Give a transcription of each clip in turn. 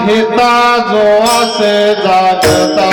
हिता जो असे जागता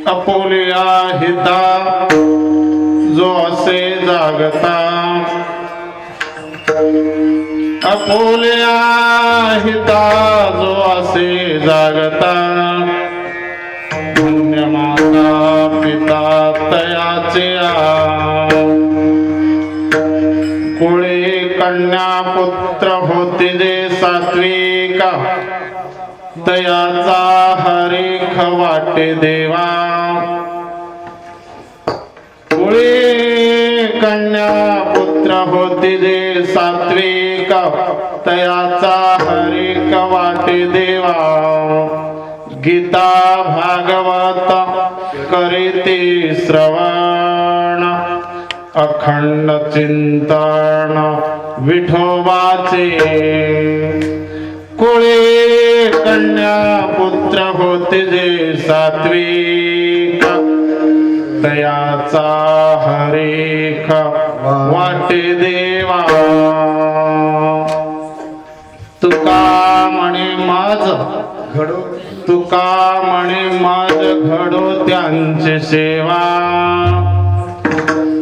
आपुल्या हिता जो असे जागता, आपुल्या हिता जो असे जागता, पुण्य माता पिता तयाचे कुळे कन्या पुत्र होती जे सात्विका, तयाचा हरीख वाटे देवा, कुळे कन्या पुत्र होती जे सात्विक, तयाचा हरीख वाटे देवा, गीता भागवत करीते श्रवण, अखंड चिंतन विठोबाचे, कुळे कन्या पुत्र होते जे सात्विक, तयाचा हरीख वाटे देवा, तुका म्हणे माझ घडो, तुका म्हणे माझ घडो त्यांची सेवा,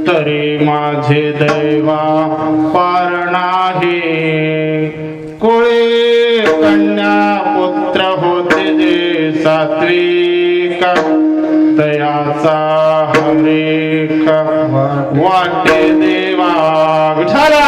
तरी माझे दैवा पार नाही, कुळे कन्या पुत्र होते जे सात्विक, तयाचा हरीख वाटे देवा, विठ्ठला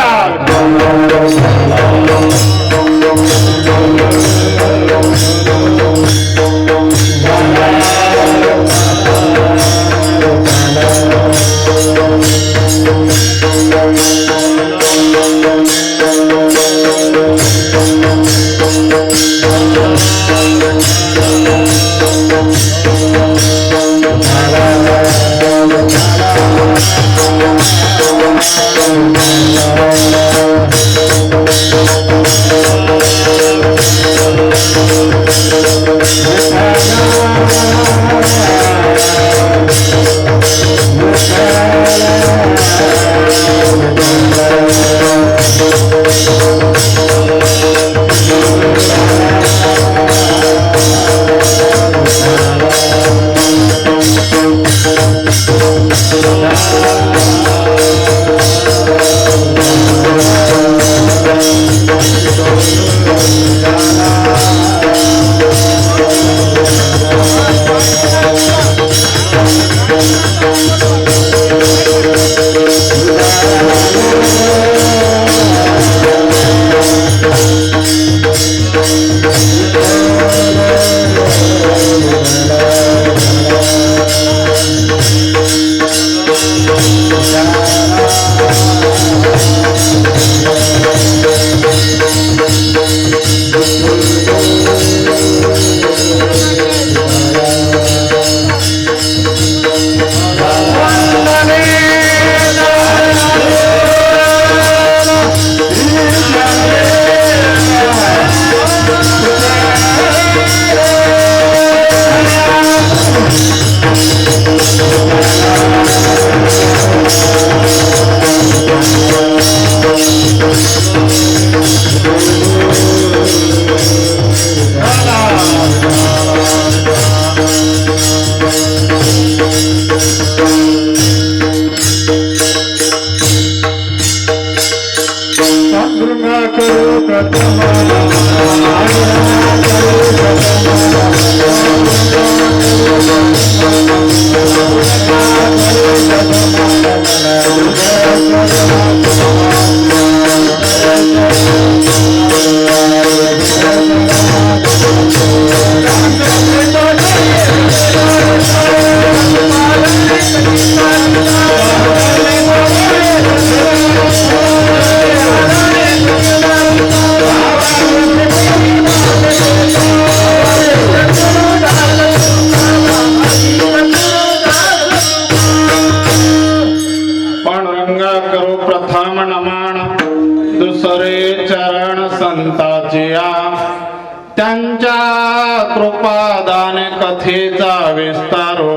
कथेचा विस्तारो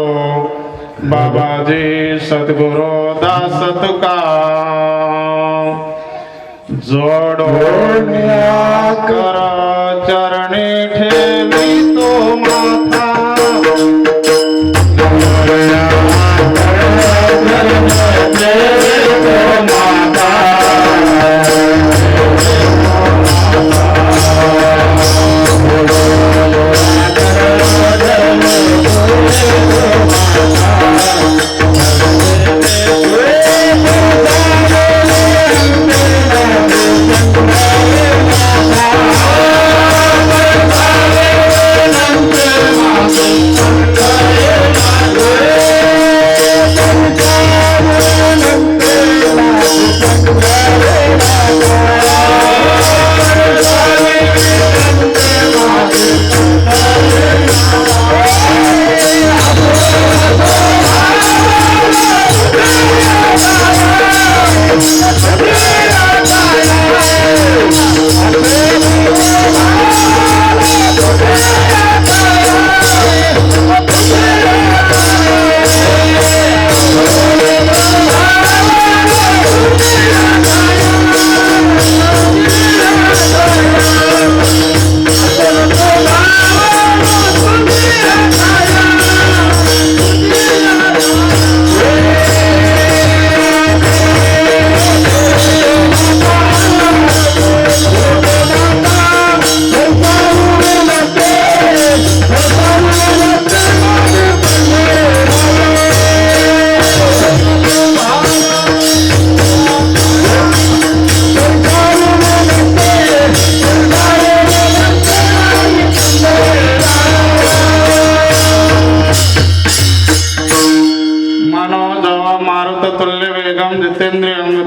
बाबाजी सद्गुरु दास तुका जोडून कर चरणी ठेवी तो माथा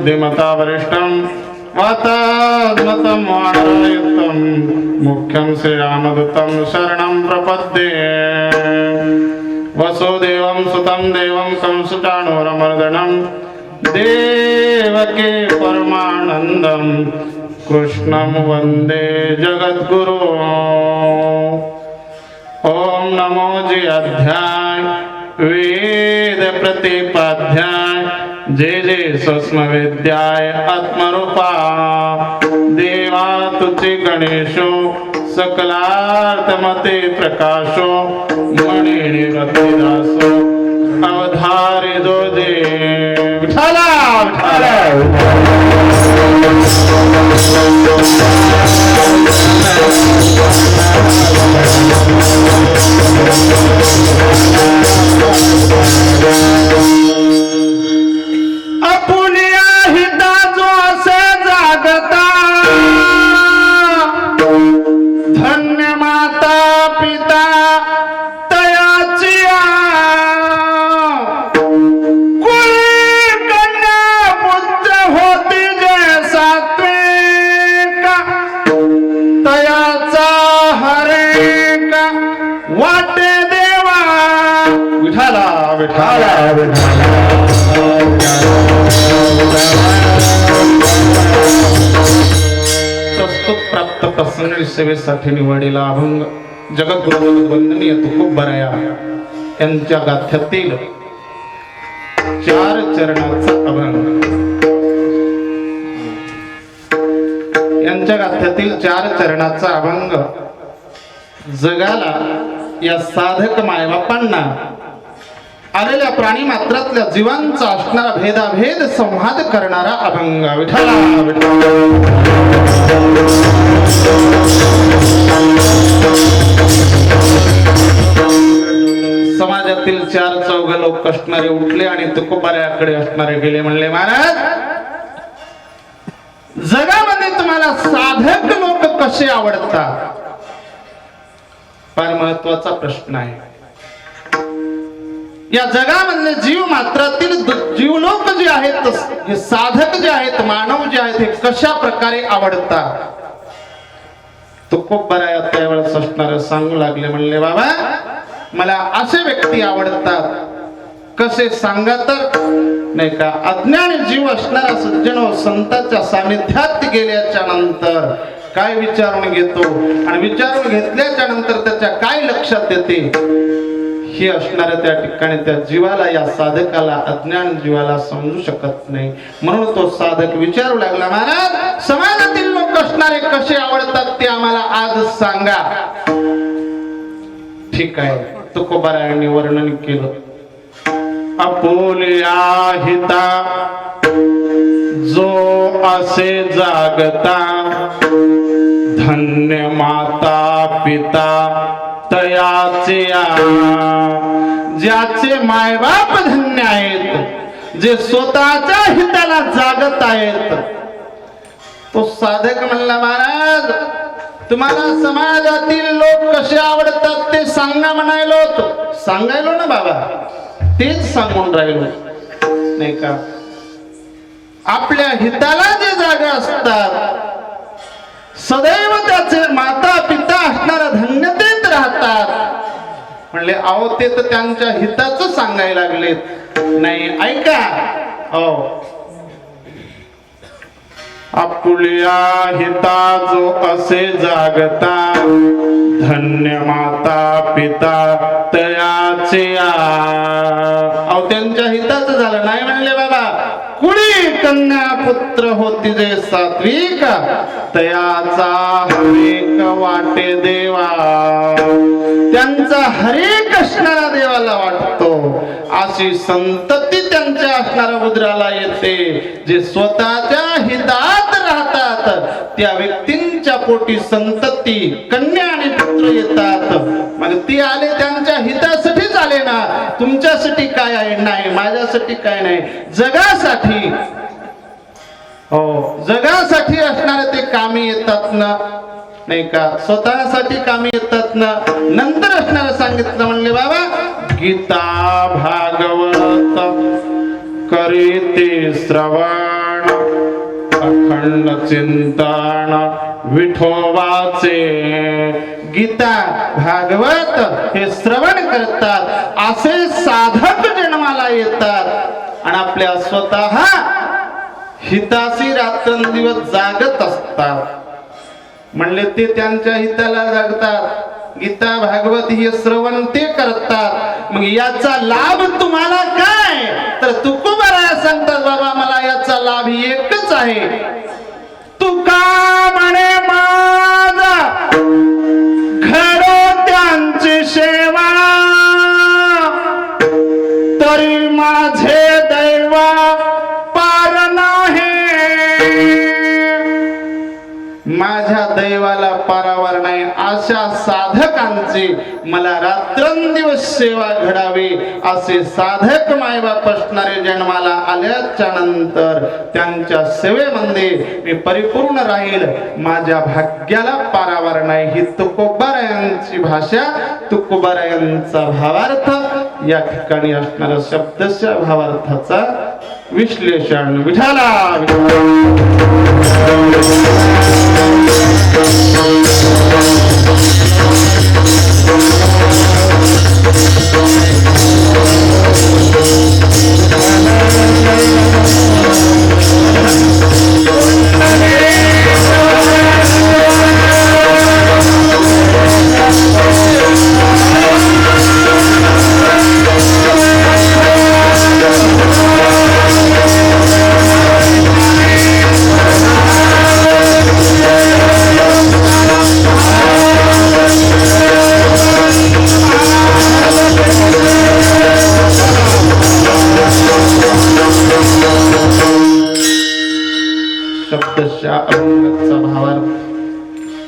बुद्धिमता वरिष्ठं वातात्मतं वाणरयुक्तं मुख्यं श्रीरामदूतं शरणं प्रपद्ये वसुदेवं सुतं देवं कंसचाणूरमर्दनं देवकी परमानन्दं कृष्णं वन्दे जगद्गुरु। ओम नमो जी अध्याय वेद प्रतिपाध्याय जय जय सूक्ष्म विद्याय आत्मरूपा देवा तुझे गणेशो सकलार्थमते प्रकाशो मणि निवृत्तिदासो अवधारी जो जे विठाला अपुनिया हिता जो असे जागता धन्य माता पिता तयाची कुळी कन्या पुत्र होती जय सात्विका तयाचा हरेका वाटे देवा विठाला विठाला विठाला प्रस्तुत प्राप्त प्रसंग सेवेसाठी निवडलेला अभंग जगद्गुरु वंदनीय तुकोबराया यांच्या गाथ्यातील 4 चरणाचा अभंग यांच्या गाथ्यातील 4 चरणाचा अभंग जगाला या साधक मायबापांना आलेल्या प्राणी मात्रातल्या जीवांचा असणारा भेदाभेद संवाद करणारा अभंग विठ्ठला समाजातील 4 चौघ लोक असणारे उठले आणि तुकोबाऱ्याकडे असणारे गेले, म्हणले महाराज जगामध्ये तुम्हाला साधक लोक कसे आवडतात? फार महत्वाचा प्रश्न आहे। या जगामधले जीव मात्रातील जीवलोक जे आहेत, हे साधक जे आहेत, मानव जे आहेत, हे कशा प्रकारे आवडतात? तुकोबराया त्यावेळेस असणारे सांगू लागले, म्हणले बाबा मला असे व्यक्ती आवडतात। कसे सांगा तर, नाही का, अज्ञानी जीव असणारा सज्जनो संतांच्या सानिध्यात गेल्याच्या नंतर काय विचारून घेतो आणि विचारून घेतल्याच्या नंतर त्याच्या काय लक्षात येते हे असणाऱ्या त्या ठिकाणी त्या जीवाला, या साधकाला, अज्ञान जीवाला समजू शकत नाही. म्हणून तो साधक विचारू लागला, महाराज समाजातील लोक असणारे कसे आवडतात ते आम्हाला आज सांगा. ठीक आहे, तुकोबारायांनी वर्णन केलं. आपुल्या हिता जो असे जागता, धन्य माता पिता तयाचे. ज्याचे मायबाप धन्य आहेत, जे स्वतःच्या हिताला जागत आहेत. तो साधक म्हणला, महाराज तुम्हाला समाजातील लोक कसे आवडतात ते सांगा म्हणायलो होतो. सांगायलो ना बाबा, तेच सांगून राहिलो नाही का. आपल्या हिताला जे जागा असतात, सदैव त्याचे माता पिता असणारा धन्यतेत राहतात. म्हणले अहो ते तर त्यांच्या हिताचं सांगायला लागलेत. नाही ऐका, हो आपुल्या हिता जो असे जागता, धन्य माता पिता तयाचे. अहो त्यांच्या हिताचं झालं नाही म्हणले बाबा. कुणी कन्या पुत्र होती जे सात्विक, तयाचा हरेक वाटे देवा. त्यांचा हरेक असणारा देवाला वाटतो. अशी संतती त्यांच्या असणाऱ्या उदराला येते. जे स्वतःच्या हितात राहतात त्या व्यक्तींच्या पोटी संतती, कन्या आणि पुत्र येतात. मग ती आले त्यांच्या हितासाठीच आले ना. तुमच्यासाठी काय आहे? नाही. माझ्यासाठी काय नाही, जगासाठी. हो, जगासाठी असणारे ते कामी येतात ना, नाही का. स्वतःसाठी कामी येतात ना. नंतर असणार सांगितलं म्हणले बाबा, गीता भागवत करीते श्रवण, अखंड चिंतन विठोबाचे. गीता भागवत हे श्रवण करतात असे साधक जन्माला येतात आणि आपल्या स्वतः हिताशी रात्रंदिवस जागत असतात. म्हणले ते त्यांच्या हिताला जागतात. गीता भागवत हे श्रवण ते करतात. मग याचा लाभ तुम्हाला काय? तर तुकोबाराया सांगतात, बाबा मला याचा लाभ एकच आहे. तुका म्हणे माझा घडो त्यांची सेवा, तरी माझे दैवा पार नाही. माझ्या दैवाला पारावर नाही. अशा साधकांची मला रात्रंदिवस सेवा घडावी. असे साधक मायबाप असणारे जन्माला आल्याच्या नंतर त्यांच्या सेवेमध्ये मी परिपूर्ण राहील. माझ्या भाग्याला पारावर नाही. ही तुकोबारायांची भाषा, तुकोबारायांचा भावार्थ. या ठिकाणी असणारा शब्दच्या भावार्थाचा विश्लेषण. विठाला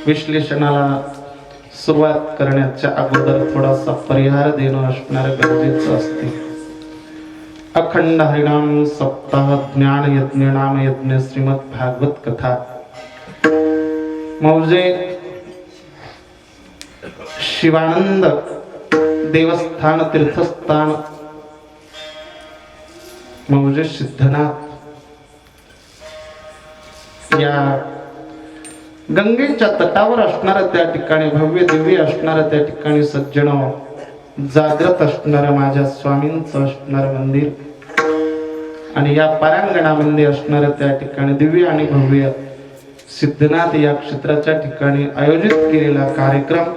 विश्लेषणाला सुरुवात करण्याच्या अगोदर थोडासा परिहार देणं असणार गरजेचं असते. अखंड हरिनाम सप्ताह ज्ञान यज्ञ नाम यज्ञ श्रीमद भागवत कथा मौजे शिवानंद देवस्थान तीर्थस्थान मौजे सिद्धनाथ या गंगेच्या तटावर असणाऱ्या त्या ठिकाणी भव्य दिव्य असणाऱ्या त्या ठिकाणी सज्जन जागृत असणारं माझ्या स्वामींचं असणारं मंदिर आणि या परांगणामध्ये असणाऱ्या त्या ठिकाणी दिव्य आणि भव्य सिद्धनाथ या क्षेत्राच्या ठिकाणी आयोजित केलेला कार्यक्रम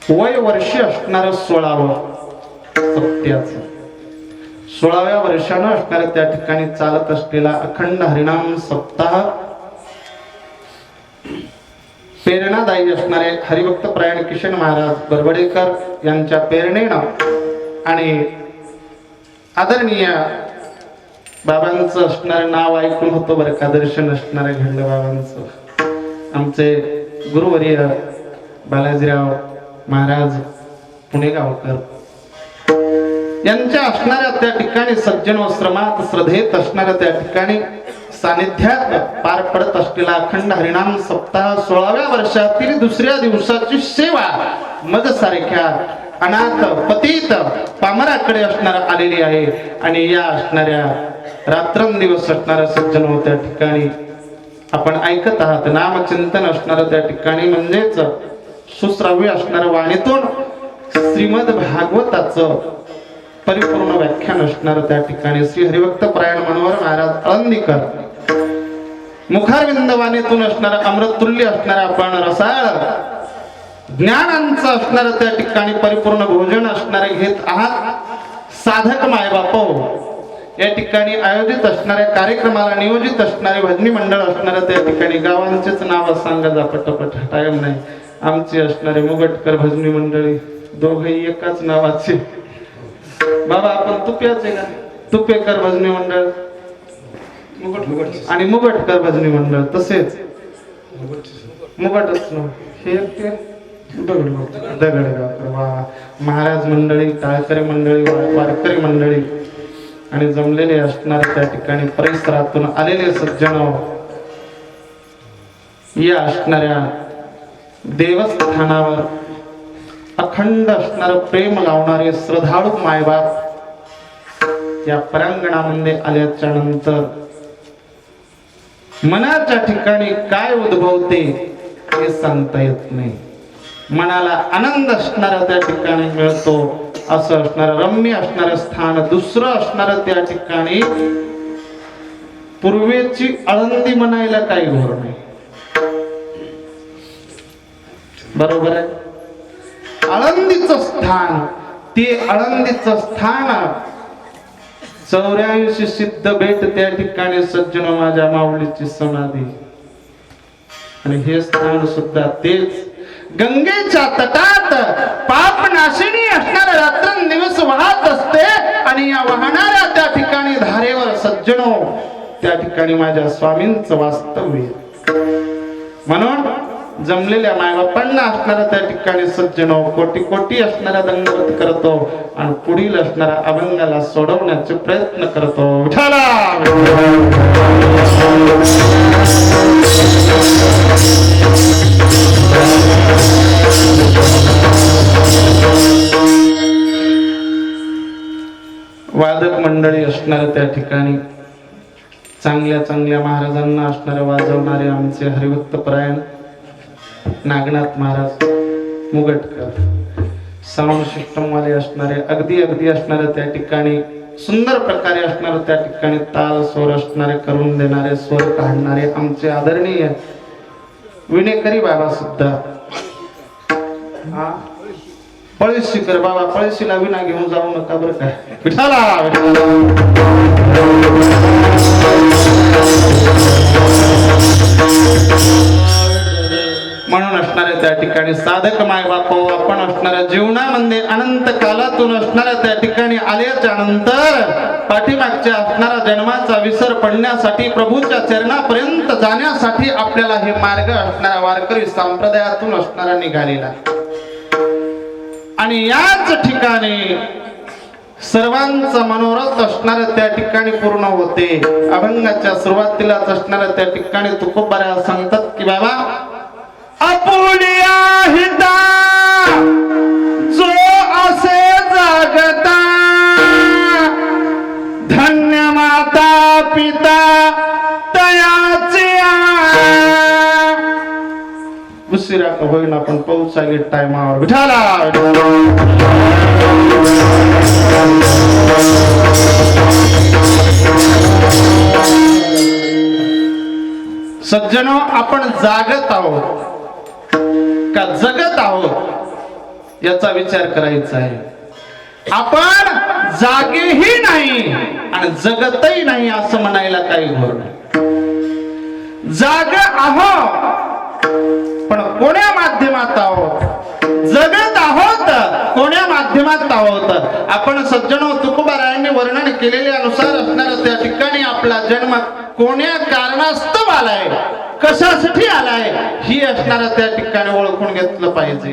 वय वर्ष असणार 16वं सप्त्याचं 16व्या वर्षानं असणाऱ्या त्या ठिकाणी चालत असलेला अखंड हरिनाम सप्ताह प्रेरणादायी असणारे हरिभक्त परायण किशन महाराज बरबडेकर यांच्या प्रेरणेनं आणि आदरणीय बाबांचं असणारं नाव ऐकून होतो बरं का दर्शन असणारे घडलं बाबांचं आमचे गुरुवर्य बालाजीराव महाराज पुणेगावकर यांच्या असणाऱ्या त्या ठिकाणी सज्जन वस्त्रमात श्रद्धेत असणाऱ्या त्या ठिकाणी सानिध्यात पार पडत असलेला अखंड हरिनाम सप्ताह 16व्या वर्षातील दुसऱ्या दिवसाची सेवा मग सारख्या अनाथ पतित पामराकडे असणारा आलेली आहे आणि या असणाऱ्या रात्रंदिवस असणाऱ्या सज्जन हो त्या ठिकाणी आपण ऐकत आहात नामचिंतन असणारं त्या ठिकाणी म्हणजेच सुश्राव्य असणाऱ्या वाणीतून श्रीमद भागवताचं परिपूर्ण व्याख्यान असणार त्या ठिकाणी श्री हरिभक्त परायण मनोहर महाराज आळंदीकर मुखारविंद वाणीतून असणारा अमृततुल्य असणारा आपण रसाळ ज्ञानांचं असणारं त्या ठिकाणी परिपूर्ण भोजन असणारे घेत आहात साधक मायबापो या ठिकाणी आयोजित असणाऱ्या कार्यक्रमाला नियोजित असणारे भजनी मंडळ असणाऱ्या त्या ठिकाणी गावांचेच नाव सांगा जा पटपट टाइम नाही आमची असणारे मुगटकर भजनी मंडळी दोघेही एकाच नावाचे बाबा आपण तुप्याचे का तुपेकर भजनी मंडळ आणि मुगटकर भजनी मंडळ तसेच मुगटच हे दगडगावकर वा महाराज मंडळी टाळकरी मंडळी वारकरी मंडळी आणि जमलेले असणारे त्या ठिकाणी परिसरातून आलेले सज्जन या असणाऱ्या देवस्थानावर अखंड असणारं प्रेम लावणारे श्रद्धाळू मायबाप या परांगणामध्ये आल्याच्या नंतर मनाच्या ठिकाणी काय उद्भवते हे सांगता येत नाही मनाला आनंद असणारा त्या ठिकाणी मिळतो असं असणारं रम्य असणारं स्थान दुसरं असणारं त्या ठिकाणी पूर्वेची आळंदी म्हणायला काही घोर नाही बरोबर आहे आळंदीचं स्थान ते आळंदीचं स्थान 84 सिद्ध भेट त्या ठिकाणी सज्जन माझ्या माऊलीची समाधी आणि हे स्थान सुद्धा तेच गंगेच्या तटात पाप नाशिनी असणारा रात्रंदिवस वाहत असते आणि या वाहणाऱ्या त्या ठिकाणी धारेवर सज्जनो त्या ठिकाणी माझ्या स्वामींचं वास्तव्य म्हणून जमलेल्या मायबापांना असणारा त्या ठिकाणी सज्जनो कोटी कोटी असणारा दंडवत करतो आणि पुढील असणारा अभंगाला सोडवण्याचे प्रयत्न करतो विठ्ठला वादक मंडळी असणाऱ्या त्या ठिकाणी चांगल्या चांगल्या महाराजांना असणारे वाजवणारे आमचे हरिभक्त परायण नागनाथ महाराज मुगटकर साऊंड सिस्टम वाले असणारे अगदी असणारे त्या ठिकाणी सुंदर प्रकारे असणारे त्या ठिकाणी ताल स्वर असणारे करून देणारे स्वर काढणारे आमचे आदरणीय विनेकरी बाबा सुद्धा पळशीकर बाबा पळशीला विना घेऊन जाऊ नका बरं काय विठाला म्हणून असणाऱ्या त्या ठिकाणी साधक मायबाप आपण असणाऱ्या जीवनामध्ये अनंत कालातून असणाऱ्या त्या ठिकाणी आल्याच्या नंतर पाठीमागच्या असणारा जन्माचा विसर पडण्यासाठी प्रभूच्या चरणापर्यंत जाण्यासाठी आपल्याला हे मार्ग असणाऱ्या वारकरी संप्रदायातून असणारा निघालेला आणि याच ठिकाणी सर्वांचा मनोरथ असणारे त्या ठिकाणी पूर्ण होते अभंगाच्या सुरुवातीलाच असणाऱ्या त्या ठिकाणी तुकोबाऱ्या सांगतात की बाबा आपुलिया हिता जो असे जागता धन्य माता पिता तयाचे उशिरा का होईना आपण पाऊस आले टायमावर विठाला सज्जनो, आपण जागत आहोत का जगत आहोत याचा विचार करायचा आहे. आपण जागेही नाही आणि जगतही नाही असं म्हणायला काही घोर नाही. जाग आहोत पण कोण्या माध्यमात आहोत, जगत आहोत कोण्या माध्यमात आहोत. आपण सज्जनो, तुकोबारायांनी वर्णन केलेल्यानुसार असणाऱ्या त्या ठिकाणी आपला जन्म कोण्या कारणास्तव आलाय, कशासाठी आलाय ही असणाऱ्या त्या ठिकाणी ओळखून घेतलं पाहिजे.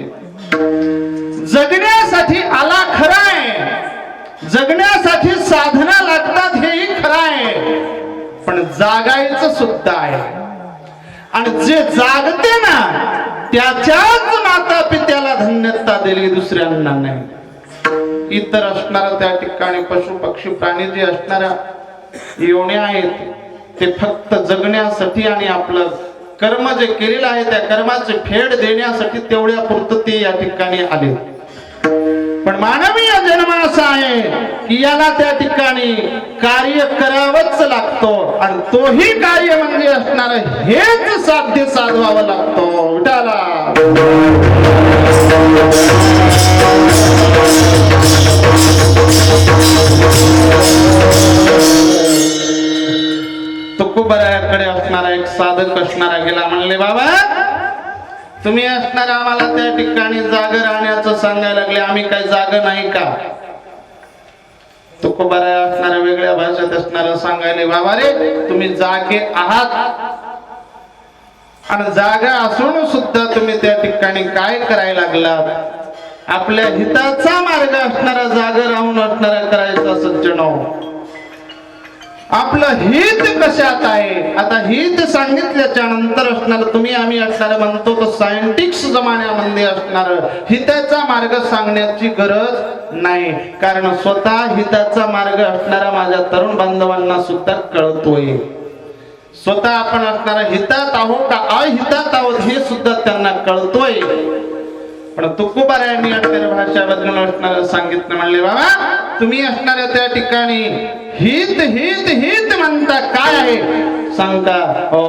जगण्यासाठी आला खरा आहे, जगण्यासाठी साधना लागतात हेही खरं आहे, पण जागायचं सुद्धा आहे. आणि जे जागते ना त्याच्याच माता पित्याला धन्यता दिली, दुसऱ्यांना नाही. इतर असणाऱ्या त्या ठिकाणी पशु पक्षी प्राणी जे असणाऱ्या योन्या आहेत ते फक्त जगण्यासाठी आणि आपलं कर्म जे केलेलं आहे त्या कर्माचे फेड देण्यासाठी तेवढ्या पुरतं ते या ठिकाणी आले. पण मानवीय जन्म असा आहे की याला त्या ठिकाणी कार्य करावंच लागतो आणि तोही कार्य म्हणजे असणार हेच साध्य साधवावं लागतो. विठाला तुकोबारायाकडे असणारा एक साधक असणारा गेला. म्हणले, बाबा तुम्ही असणार आम्हाला त्या ठिकाणी जाग राहण्याचं सांगायला लागले, आम्ही काय जाग नाही का? तुकोबाराया असणाऱ्या वेगळ्या भाषेत असणारा सांगायले, बाबा रे तुम्ही जागे आहात आणि जागा असून सुद्धा तुम्ही त्या ठिकाणी काय करायला लागलात? आपल्या हिताचा मार्ग असणारा जाग राहून असणारा करायचा. सज्जनो, आपलं हित कशात आहे? आता हित सांगितल्याच्या नंतर असणार तुम्ही आम्ही असणार म्हणतो तो सायंटिस्ट जमान्यामध्ये असणार हिताचा मार्ग सांगण्याची गरज नाही, कारण स्वतः हिताचा मार्ग असणारा माझ्या तरुण बांधवांना सुद्धा कळतोय. स्वतः आपण असणारा हितात आहोत का अहितात आहोत हे सुद्धा त्यांना कळतोय. पण तुकोबारायांनी आपल्या भाषा बदलून असणार सांगितलं. म्हणले, बाबा तुम्ही असणाऱ्या त्या ठिकाणी हित हित हित म्हणता काय आहे सांगा?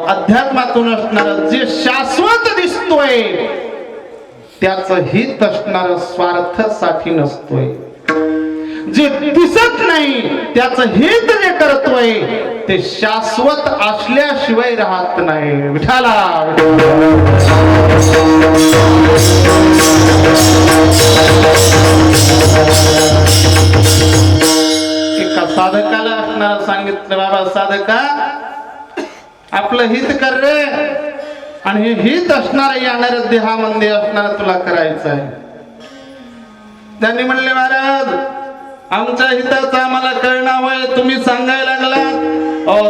अध्यात्मातून असणार जे शाश्वत दिसतोय त्याच हित असणार स्वार्थासाठी नसतोय. जे दिसत नाही त्याच हित जे करतोय ते शाश्वत असल्याशिवाय राहत नाही. विठाला एका साधकाला असणार सांगितलं, बाबा साधका आपलं हित कर रे, आणि हे हित असणार येणाऱ्या देहामध्ये असणार तुला करायचं आहे. त्यांनी म्हणले, महाराज आमच्या हिताचं आम्हाला कळणं होय, तुम्ही सांगायला लागलात.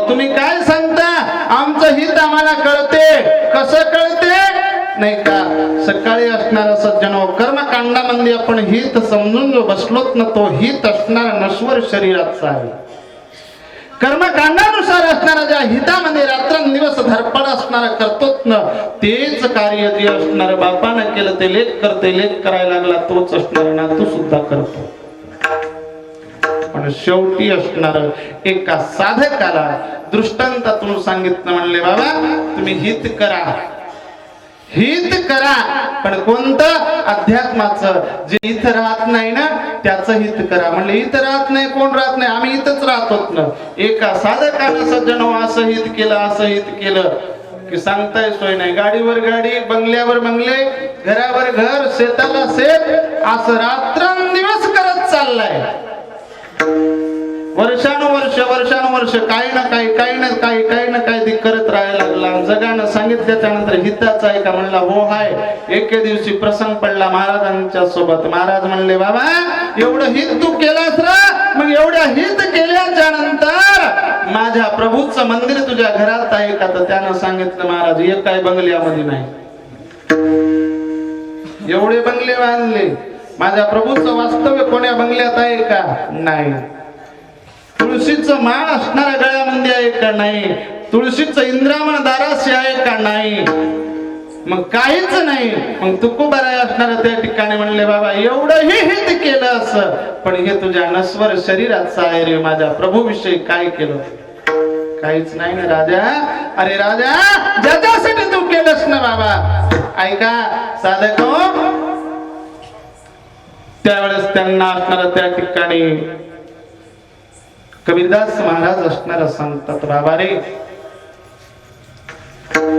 तुम्ही काय सांगता? आमचं हित आम्हाला कळते. कसं कळते नाही का? सकाळी असणारा सज्जनो कर्मकांडामध्ये आपण हित समजून जो बसलोत ना तो हित असणारा नश्वर शरीराचा आहे. कर्मकांडानुसार असणारा ज्या हितामध्ये रात्रंदिवस धडपड असणारा करतोच ना तेच कार्य जे असणार बापानं केलं ते लेख करते, लेख करायला लागला तोच असणार ना तो सुद्धा करतो. पण शेवटी असणार एका साधकाला दृष्टांतातून सांगितलं. म्हणले, बाबा तुम्ही हित करा, हित करा, पण कोणतं? अध्यात्माचं. जे इथं राहत नाही ना त्याचं हित करा. म्हणले, इथं राहत नाही, कोण राहत नाही? आम्ही इथंच राहतोच ना. एका साधकानं सज्जनो असं हित केलं, असं हित केलं की सांगताय सोय नाही. गाडीवर गाडी, बंगल्यावर बंगले, घरावर घर, शेताला शेत, असं रात्रंदिवस करत चाललाय. वर्षानुवर्ष वर्षानुवर्ष काही ना काही ते करत राहायला लागला. जगानं सांगितल्याच्या नंतर हिताचा आहे का? म्हणला, हो हाय. एके दिवशी प्रसंग पडला महाराजांच्या सोबत. महाराज म्हणले, बाबा एवढं हित तू केलास रा, मग एवढ्या हित केल्याच्या नंतर माझ्या प्रभूचं मंदिर तुझ्या घरात आहे का? तर त्यानं सांगितलं, महाराज एक काय बंगल्यामध्ये नाही, एवढे बंगले बांधले, माझ्या प्रभूचं वास्तव्य कोण्या बंगल्यात आहे का? नाही. तुळशीचं माळ असणाऱ्या गळ्यामध्ये आहे का? नाही. तुळशीचं इंद्रावण दाराशी आहे का? नाही. मग काहीच नाही. मग तुकोबाराया असणाऱ्या त्या ठिकाणी म्हणले, बाबा एवढंही हित केलं असं, पण हे तुझ्या नश्वर शरीराचं आहे रे. माझ्या प्रभूविषयी काय केलं? काहीच नाही ना राजा. अरे राजा, ज्याच्यासाठी तू केलंस ना बाबा, ऐका साधक हो, त्यावेळेस त्यांना असणार त्या ठिकाणी कबीरदास महाराज असणार सांगतात, बाबा रे,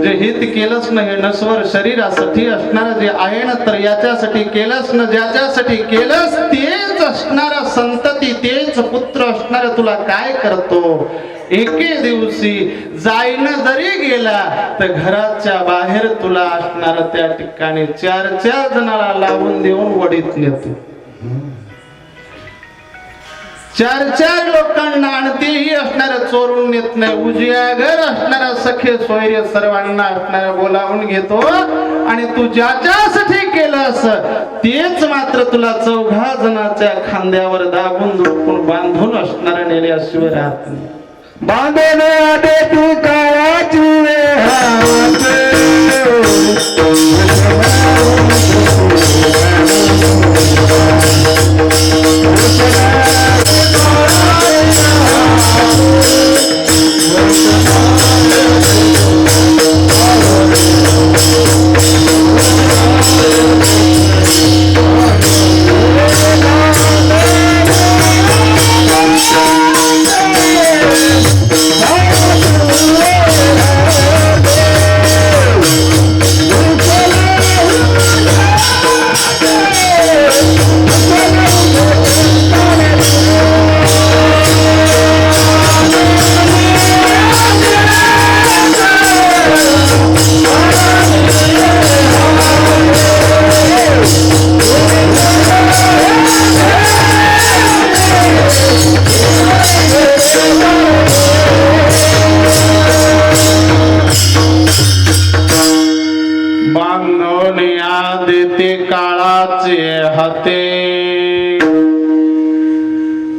जे हित केलंस ना हे नश्वर शरीरासाठी असणार जे आहे ना, तर याच्यासाठी केलंस ना, ज्याच्यासाठी केलंस तेच असणारा संतती, तेच पुत्र असणार तुला काय करतो. एके दिवशी जाईन जरी गेला तर घराच्या बाहेर तुला असणार त्या ठिकाणी चार जणाला लावून देऊन वडीत नेतो. चार लोकांना, आणि तेही असणाऱ्या चोरून नेत नाही, उजियागर असणाऱ्या सखे सोयरे सर्वांना असणाऱ्या बोलावून घेतो. आणि तू ज्याच्यासाठी केलंस तेच मात्र तुला 4 जणांच्या खांद्यावर दाबून झोपून बांधून असणाऱ्या नेल्याशिवाय राहत नाही. बांधून आटे तू काळाची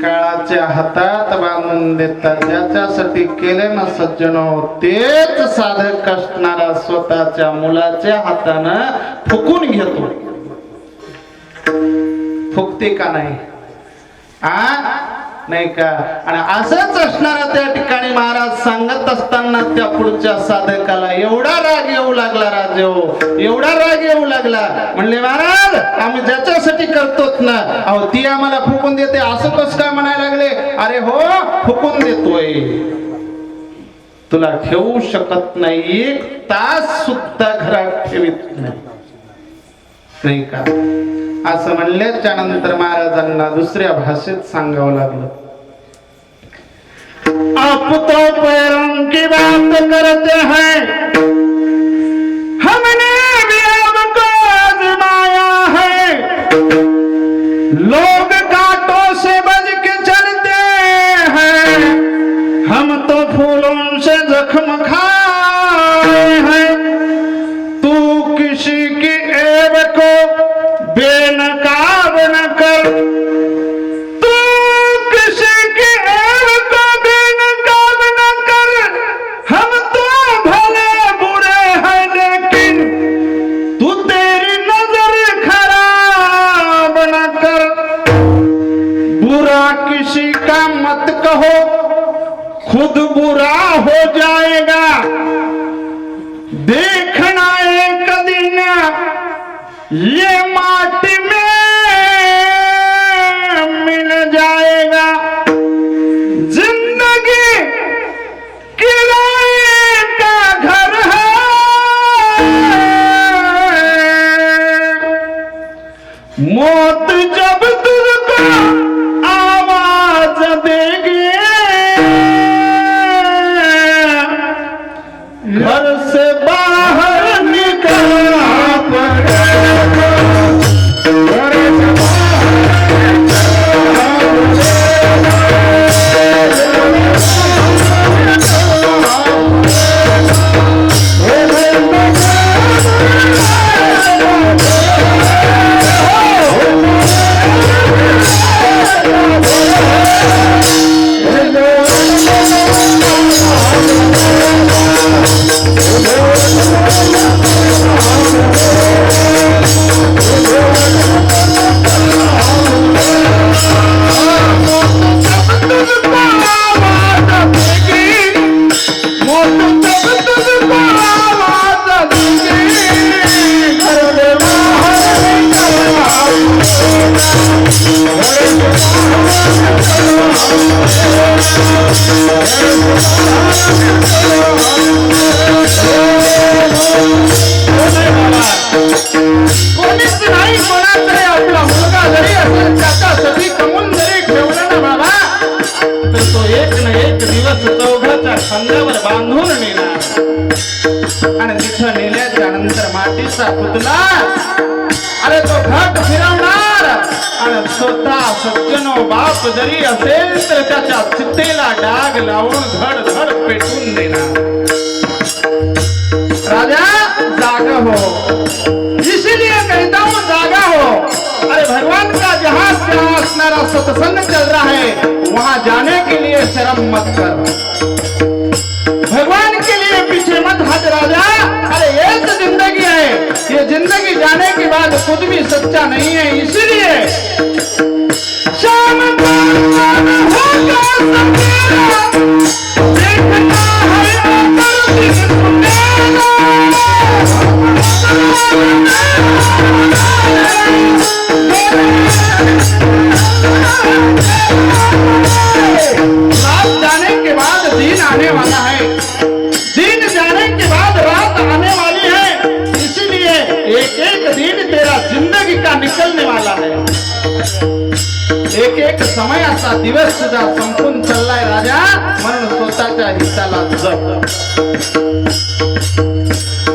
काळाच्या हातात बांधून देतात. ज्याच्यासाठी केले ना सज्जनो, तेच साधक असणारा स्वतःच्या मुलाच्या हातानं फुकून घेतो. फुकते का नाही? नाही का? आणि असंच असणारा त्या ठिकाणी महाराज सांगत असताना त्या पुढच्या साधकाला एवढा राग येऊ लागला, राजे एवढा राग येऊ लागला. म्हणले महाराज, आम्ही ज्याच्यासाठी करतोच ना, अहो ती आम्हाला फुकून देते असं कसं काय म्हणायला लागले. अरे हो, फुकून देतोय, तुला ठेवू शकत नाही, 1 तास सुद्धा घरात ठेवीत नाही का? असं म्हणल्याच्या नंतर महाराजांना दुसऱ्या भाषेत सांगावं लागलं. आप तो पैरों की बात करते हैं, हमने भी आपको आजमाया है. लोग कांटों से बच के चलते हैं, हम तो फूलों से जख्म खाए हैं. तू किसी की ऐब को बेनकाब न कर, तू किसी की ऐब को बेनकाब न कर. हम तो भले बुरे हैं लेकिन तू तेरी नजर खराब न कर. बुरा किसी का मत कहो, खुद बुरा हो जाएगा. देखना एक दिन ये माटी में मिल जाएगा. जिंदगी किराए का घर है, मौत जब तुझको आवाज देगी, घर से बाहर निकलना पड़ेगा. कोणीच नाही कोणाकडे आपला मुलगा जरी असेल त्याच्यासाठी कमवून जरी ठेवलं ना बाबा तर तो एक ना एक दिवस चौघाच्या खांद्यावर बांधून नेणार आणि तिथं नेल्याच्या नंतर मातीचा पुतला अरे तो घाट फिरवणार आणि स्वतः सज्जनो बाप जरी असेल तर त्याच्या चित्तेला डाग लावून धड धड पेटून देणार राजा जागा हो इसीलिए कहता हूँ जागा हो अरे भगवान का जहां जहां अपना सत्संग चल रहा है वहां जाने के लिए शर्म मत कर भगवान के लिए पीछे मत हट राजा अरे ये तो जिंदगी है ये जिंदगी जाने के बाद खुद भी सच्चा नहीं है इसीलिए शाम को होगा सवेरा देखना है अगर दिन रात जाने के बाद दिन आने वाला है दिन जाने के बाद रात आने वाली है इसीलिए एक एक दिन तेरा जिंदगी का निकलने वाला है एक एक समय असा दिवस तुझा संपून चाललाय राजा म्हणून स्वतःच्या हिताला जप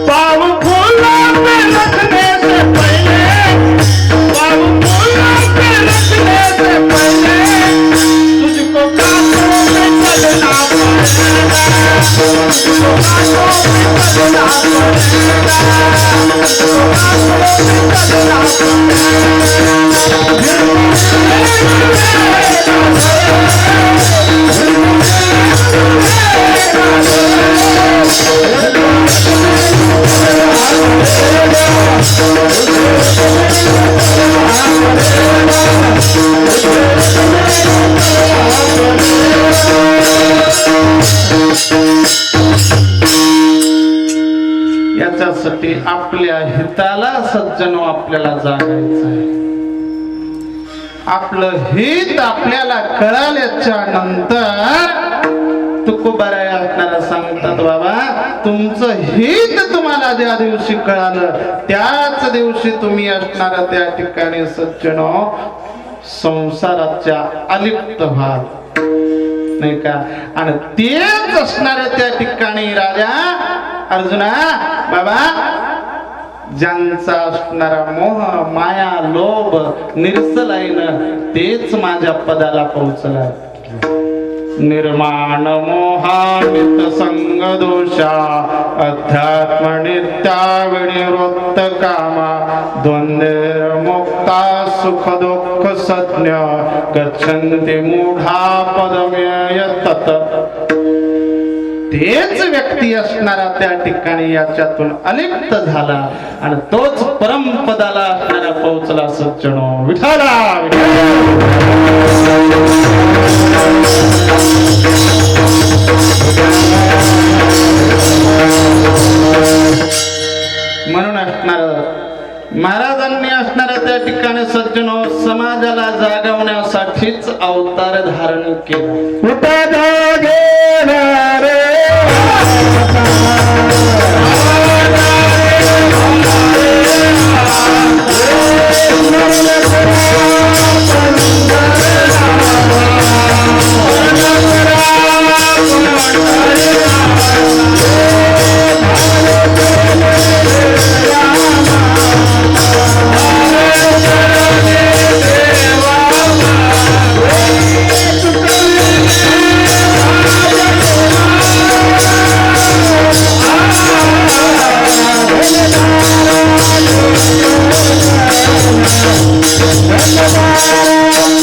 पाव फूला पे रखने से पहले पाव फूला पे रखने से पहले तुझको कांटों में चलना पड़ेगा तुझको कांटों में चलना पड़ेगा तुझको कांटों में चलना याच्यासाठी आपल्या हिताला सज्जनो आपल्याला जागायचं आहे आपलं हित आपल्याला कळाल्याच्या नंतर तुकोबाराय असणारा सांगतात बाबा तुमचं हित तुम्हाला ज्या दिवशी कळालं त्याच दिवशी तुम्ही असणारा त्या ठिकाणी सज्जनो संसाराच्या अलिप्त व्हाल नाही का आणि तेच असणाऱ्या त्या ठिकाणी राजा अर्जुना बाबा ज्यांचा असणारा मोह माया लोभ निरसलाईन तेच माझ्या पदाला पोहोचला निर्माण मोहानित संग दोषा अध्यात्म नित्या विनिवृत्त कामा द्वंद्व मुक्ता सुख दुःख सज्ञ गच्छन्ति मूढा पदमेय तत तेच व्यक्ती असणारा त्या ठिकाणी याच्यातून अलिप्त झाला आणि तोच परमपदाला असणारा पोहोचला सज्जनो विठाला म्हणून असणार महाराजांनी असणाऱ्या त्या ठिकाणी सज्जनो समाजाला जागवण्यासाठीच अवतार धारण केला धन्यवाद।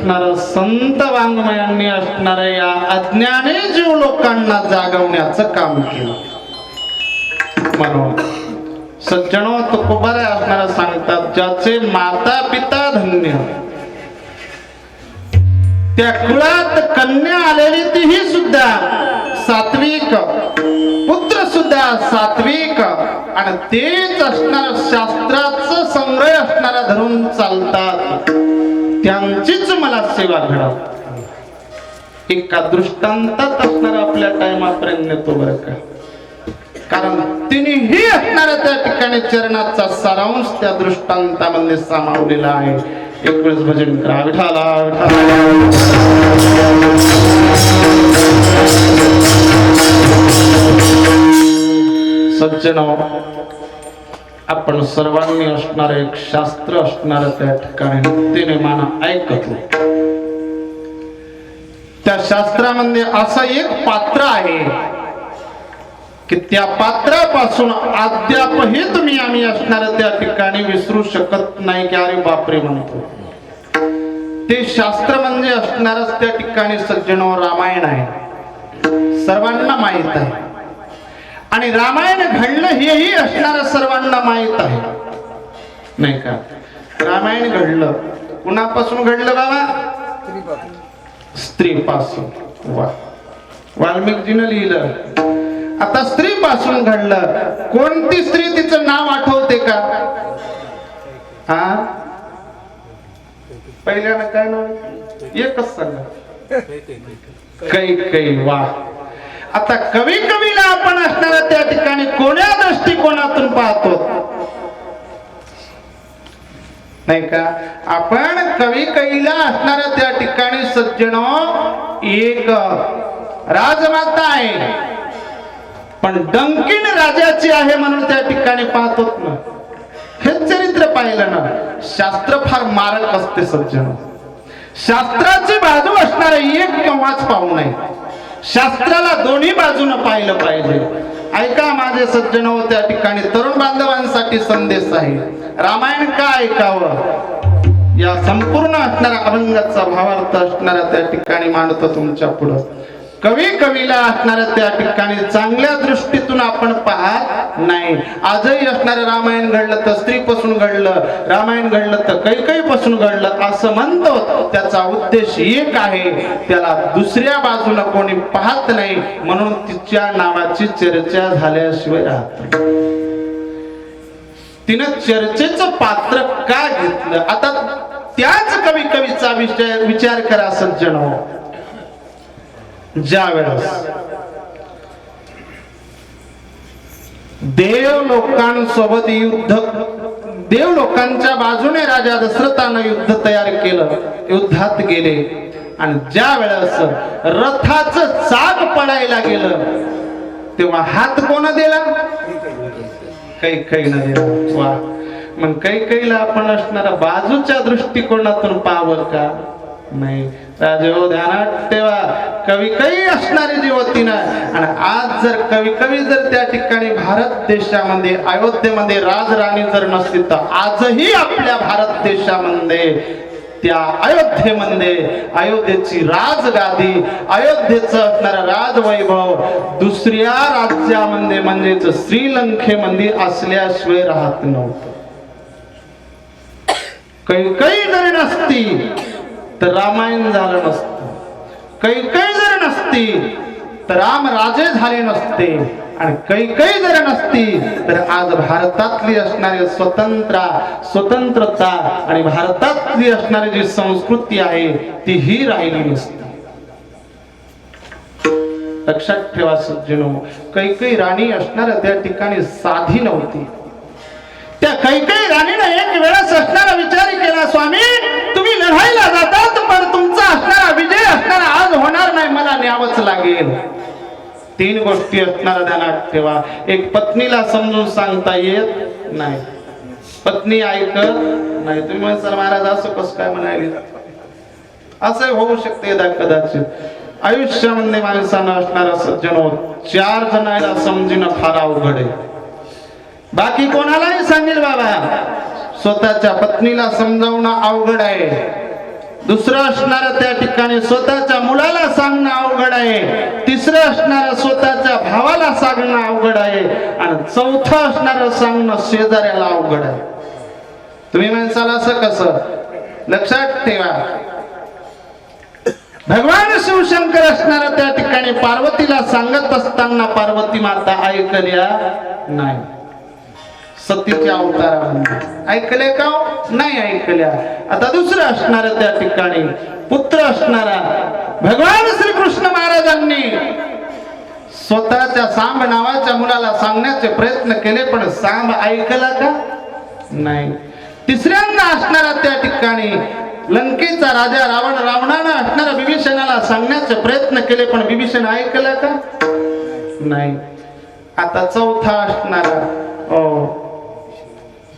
असणारं संत वाङ्मयांनी असणाऱ्या या अज्ञानी जीव लोकांना जागवण्याचं काम केलं. म्हणून सज्जनो तुकोबारे असणारा सांगतात, ज्याचे माता पिता धन्य, त्या कुळात कन्या आलेली तीही सुद्धा सात्विक, पुत्र सुद्धा सात्विक, आणि तेच असणार शास्त्राचं संग्रह असणारा धरून चालतात, त्यांचीच मला सेवा घडाव. एका दृष्टांतात असणारा आपल्या टाइमापर्यंत नेतो बरं का, कारण तिनेही असणाऱ्या त्या ठिकाणी चरणाचा सारांश त्या दृष्टांतामध्ये सामावलेला आहे. एक वेळेस भजन करा, विठाला सज्जनो, आपण सर्वांनी असणार एक शास्त्र असणार त्या ठिकाणी तिने माना ऐकतो. त्या शास्त्रामध्ये असं एक पात्र आहे की त्या पात्रापासून अद्यापही तुम्ही आम्ही असणार त्या ठिकाणी विसरू शकत नाही की अरे बापरे म्हणतो. ते शास्त्र म्हणजे असणारच त्या ठिकाणी सज्जनो रामायण आहे. सर्वांना माहित आहे, आणि रामायण घडलं हेही असणार सर्वांना माहित आहे, नाही का? रामायण घडलं कुणापासून घडलं बाबा? स्त्रीपासून. वा, वाल्मिकीजीनं लिहिलं. आता स्त्री पासून घडलं. कोणती स्त्री, तिचं नाव आठवते का? हा, पहिल्यानं काय नाव? एकच सांगा. कैकेयी. वा. आता कवीला आपण असणाऱ्या त्या ठिकाणी कोण्या दृष्टिकोनातून पाहतो, नाही का? आपण कैकेयीला असणाऱ्या त्या ठिकाणी सज्जनो एक राजमाता आहे, पण डंकीन राजाची आहे म्हणून त्या ठिकाणी पाहतो ना. हे चरित्र पाहिलं ना, शास्त्र फार मारक असते सज्जनो. शास्त्राची बाजू असणारे एक केव्हाच पाहू नये. शास्त्राला दोन्ही बाजूने पाहिलं पाहिजे. ऐका माझे सज्जनो, त्या ठिकाणी तरुण बांधवांसाठी संदेश आहे. रामायण का ऐकावं या संपूर्ण असणाऱ्या अभंगाचा भावार्थ असणाऱ्या त्या ठिकाणी मांडतो तुमच्या पुढं. कवीला असणाऱ्या त्या ठिकाणी चांगल्या दृष्टीतून आपण पाहत नाही. आजही असणारं रामायण घडलं तर स्त्रीपासून घडलं, रामायण घडलं तर कैकेयीपासून घडलं असं म्हणतो. त्याचा उद्देश एक आहे, त्याला दुसऱ्या बाजूला कोणी पाहत नाही म्हणून तिच्या नावाची चर्चा झाल्याशिवाय राहत. तिनं चर्चेचं पात्र का घेतलं? आता त्याच कवीचा विचार करा सज्जनो. ज्या वेळेस देव लोकांसोबत युद्ध, देव लोकांच्या बाजूने राजा दशरथानं युद्ध तयार केलं, युद्धात गेले, आणि ज्या वेळेस रथाचं चाक पडायला गेलं तेव्हा हात कोण दिला? कैकेयीनं दिला. वा. मग कैकेयीला आपण असणारा बाजूच्या दृष्टिकोनातून पाहावं का? नाही. राजो ध्यानात ठेवा, कैकेयी असणारी जी होती ना, आणि आज जर कैकेयी जर त्या ठिकाणी भारत देशामध्ये अयोध्येमध्ये राजराणी जर नसती तर आजही आपल्या भारत देशामध्ये त्या अयोध्येमध्ये अयोध्येची राजगादी, अयोध्येचं असणारा राजवैभव दुसऱ्या राज्यामध्ये म्हणजेच श्रीलंकेमध्ये असल्याशिवाय राहत नव्हतं. कैकेयी जर नसती तर रामायण झालं नसतं. कैकेयी जर नसती तर राम राजे झाले नसते, आणि कैकेयी जर नसती तर आज भारतातली असणारी स्वतंत्रता आणि भारतातली असणारी जी संस्कृती आहे ती ही राहिली नसती. लक्षात ठेवा सज्जनो, कैकेयी राणी असणाऱ्या त्या ठिकाणी साधी नव्हती. त्या कैकेयी राणीने एक वेळेस असणारा विचार केला, स्वामी तुम्ही लढाईला जातात पण तुमचा असणारा विजय असणारा आज होणार नाही, मला न्यावंच लागेल. 3 गोष्टी असणारा ध्यानात ठेवा. एक, पत्नीला समजून सांगता येत नाही, पत्नी ऐकत नाही. तुम्ही म्हणसाल महाराज असं कसं काय म्हणाले? असं होऊ शकते कदाचित. आयुष्यामध्ये माणसानं असणारा सज्जनो 4 जणांना समजणं फार अवघड आहे. बाकी कोणालाही सांगेल बाबा, स्वतःच्या पत्नीला समजावणं अवघड आहे. दुसरं असणारं त्या ठिकाणी स्वतःच्या मुलाला सांगणं अवघड आहे, तिसरं असणारं स्वतःच्या भावाला सांगणं अवघड आहे, आणि चौथं असणारं सांगणं शेजाऱ्याला अवघड आहे. तुम्ही म्हणसाल असं कसं? लक्षात ठेवा, भगवान शिवशंकर असणारा त्या ठिकाणी पार्वतीला सांगत असताना पार्वती माता ऐकल्या नाही. सतीच्या अवतारामध्ये ऐकले का? नाही ऐकल्या. आता दुसरं असणार त्या ठिकाणी पुत्र असणारा भगवान श्रीकृष्ण महाराजांनी स्वतःच्या सांब नावाच्या मुलाला सांगण्याचे प्रयत्न केले, पण सांब ऐकला का? नाही. तिसऱ्यांदा असणारा त्या ठिकाणी लंकेचा राजा रावणानं असणारा विभीषणाला सांगण्याचे प्रयत्न केले, पण विभीषण ऐकला का? नाही. आता चौथा असणारा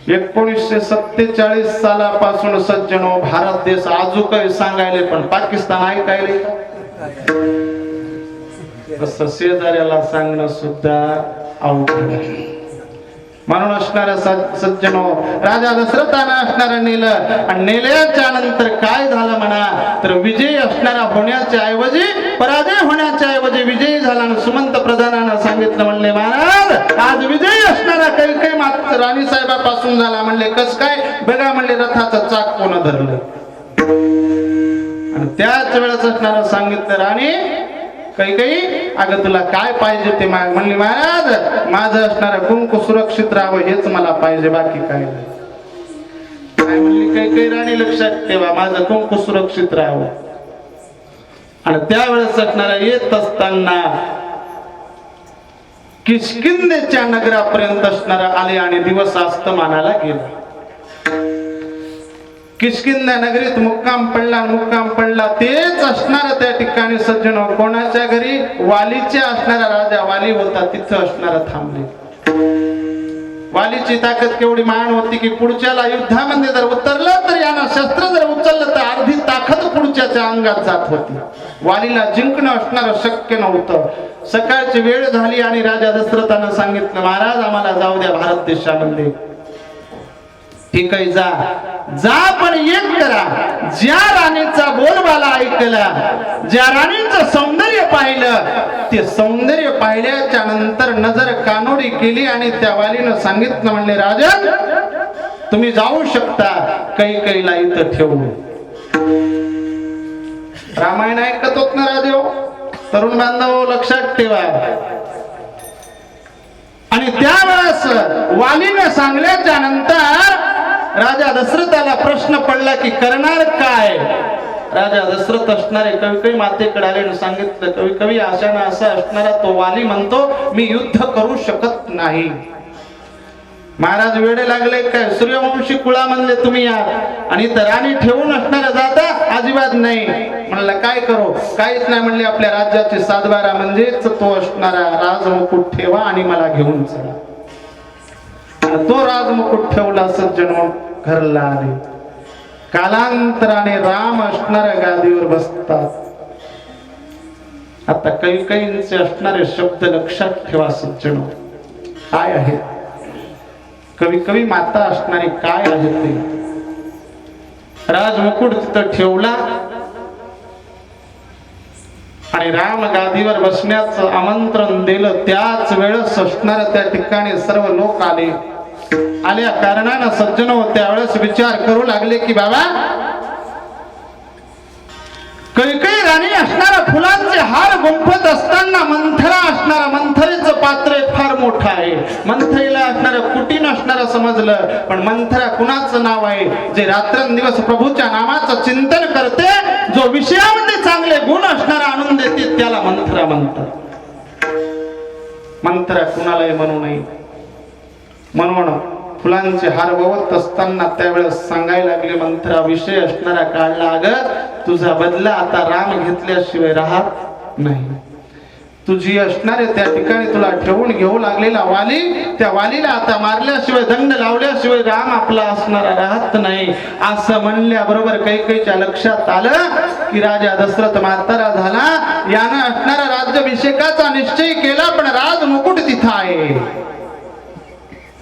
1947 सालापासून सज्जनो भारत देश आजू काही सांगायले, पण पाकिस्तान ऐकायले का? असं शेजाऱ्याला सांगणं सुद्धा अवघड आहे. म्हणून असणाऱ्या सज्जनो राजा दशरथानं असणारं नेलं, आणि नेल्याच्या नंतर काय झालं म्हणा तर विजयी असणारा होण्याच्या ऐवजी पराजय होण्याच्या ऐवजी विजयी झाला. आणि सुमंत प्रधानानं सांगितलं, म्हणले महाराज आज विजयी असणारा काही मात्र राणी साहेबापासून झाला. म्हणले कस काय? बघा म्हणले रथाचं चाक कोण धरलं. आणि त्याच वेळेस असणारं सांगितलं, राणी काही अगं तुला काय पाहिजे ते माग. म्हणली महाराज माझं असणारं कुंकू सुरक्षित राहावं हेच मला पाहिजे, बाकी काय नाही. काय म्हणली काही राणी? लक्षात ठेवा माझं कुंकू सुरक्षित राहावं. आणि त्यावेळेस असणारा येत असताना किष्किंधेच्या नगरापर्यंत असणारा आले आणि दिवस अस्तमानाला गेला. किष्किंधा नगरीत मुक्काम पडला. तेच असणार त्या ठिकाणी सज्जनो कोणाच्या घरी? वालीच्या असणारा राजा वाली होता, तिथं असणारा थांबले. वालीची ताकद केवढी महान होती की पुढच्याला युद्धामध्ये जर उतरलं तर यानं शस्त्र जर उचललं तर अर्धी ताकद पुढच्याच्या अंगात जात होती. वालीला जिंकणं असणारं शक्य नव्हतं. सकाळची वेळ झाली आणि राजा दशरथानं सांगितलं, महाराज आम्हाला जाऊ द्या भारत देशामध्ये. ठीक आहे जा पण एक करा, ज्या राणीचा बोलबाला ऐकला, ज्या राणीचं सौंदर्य पाहिलं, ते सौंदर्य पाहिल्याच्या नंतर नजर कानोडी केली आणि त्या वालीनं सांगितलं, म्हणले राजन तुम्ही जाऊ शकता, कैकेयीला इथं ठेवू. रामायण ऐकत होत ना राजेव? तरुण बांधव लक्षात ठेवा. आणि त्यावेळेस वालीने सांगल्याच्या नंतर राजा दशरथाला प्रश्न पडला की करणार काय? राजा दशरथ असणारे कवी मातेकडे आले आणि सांगितलं, कवी आशानं असा असणारा तो वाली म्हणतो मी युद्ध करू शकत नाही. महाराज वेडे लागले काय? सूर्यवंशी कुळा म्हणले तुम्ही या, आणि तर राणी ठेवून असणारा जाता? अजिबात नाही. म्हणलं काय करू? काहीच नाही. म्हणले आपल्या राज्याचे सातबारा म्हणजेच तो असणारा राजमुकुट ठेवा आणि मला घेऊन चला. तो राजमुकुट ठेवला. सज्जनो घरला आले. कालांतराने राम असणाऱ्या गादीवर बसतात. आता कैकेयीचे असणारे शब्द लक्षात ठेवा सज्जनो. काय आहे? कवी माता असणारी काय आहे ते? राजमुकुट तिथं ठेवला आणि राम गादीवर बसण्याचं आमंत्रण दिलं. त्याच वेळेस असणाऱ्या त्या ठिकाणी सर्व लोक आल्या कारणानं सज्जनो त्यावेळेस विचार करू लागले की बाबा कैकेयी राणी असणारा फुलांचे हार गुंफत असताना मंथरा असणारा, मंथरेचं पात्र फार मोठं आहे. मंथरेला असणारं कुटीन असणारं समजलं, पण मंथरा कुणाचं नाव आहे? जे रात्रंदिवस प्रभूच्या नामाचं चिंतन करते, जो विषयामध्ये चांगले गुण असणारा आणून देते, त्याला मंथरा म्हणतात. मंथरा कुणालाही म्हणू नये. म्हणून फुलांचे हार ववत असताना त्यावेळेस सांगायला लागले, मंथरा विषय असणारा काढला, अगं तुझा बदला आता राम घेतल्याशिवाय राहत नाही. तुझी असणारे त्या ठिकाणी तुला ठेवून घेऊ लागलेला वाली, त्या वालीला आता मारल्याशिवाय दंड लावल्याशिवाय राम आपला असणारा राहत नाही. असं म्हणल्याबरोबर कैकेयीच्या लक्षात आलं की राजा दशरथ म्हातारा झाला, यानं असणारा राज्याभिषेकाचा निश्चय केला, पण राजमुकुट तिथं आहे.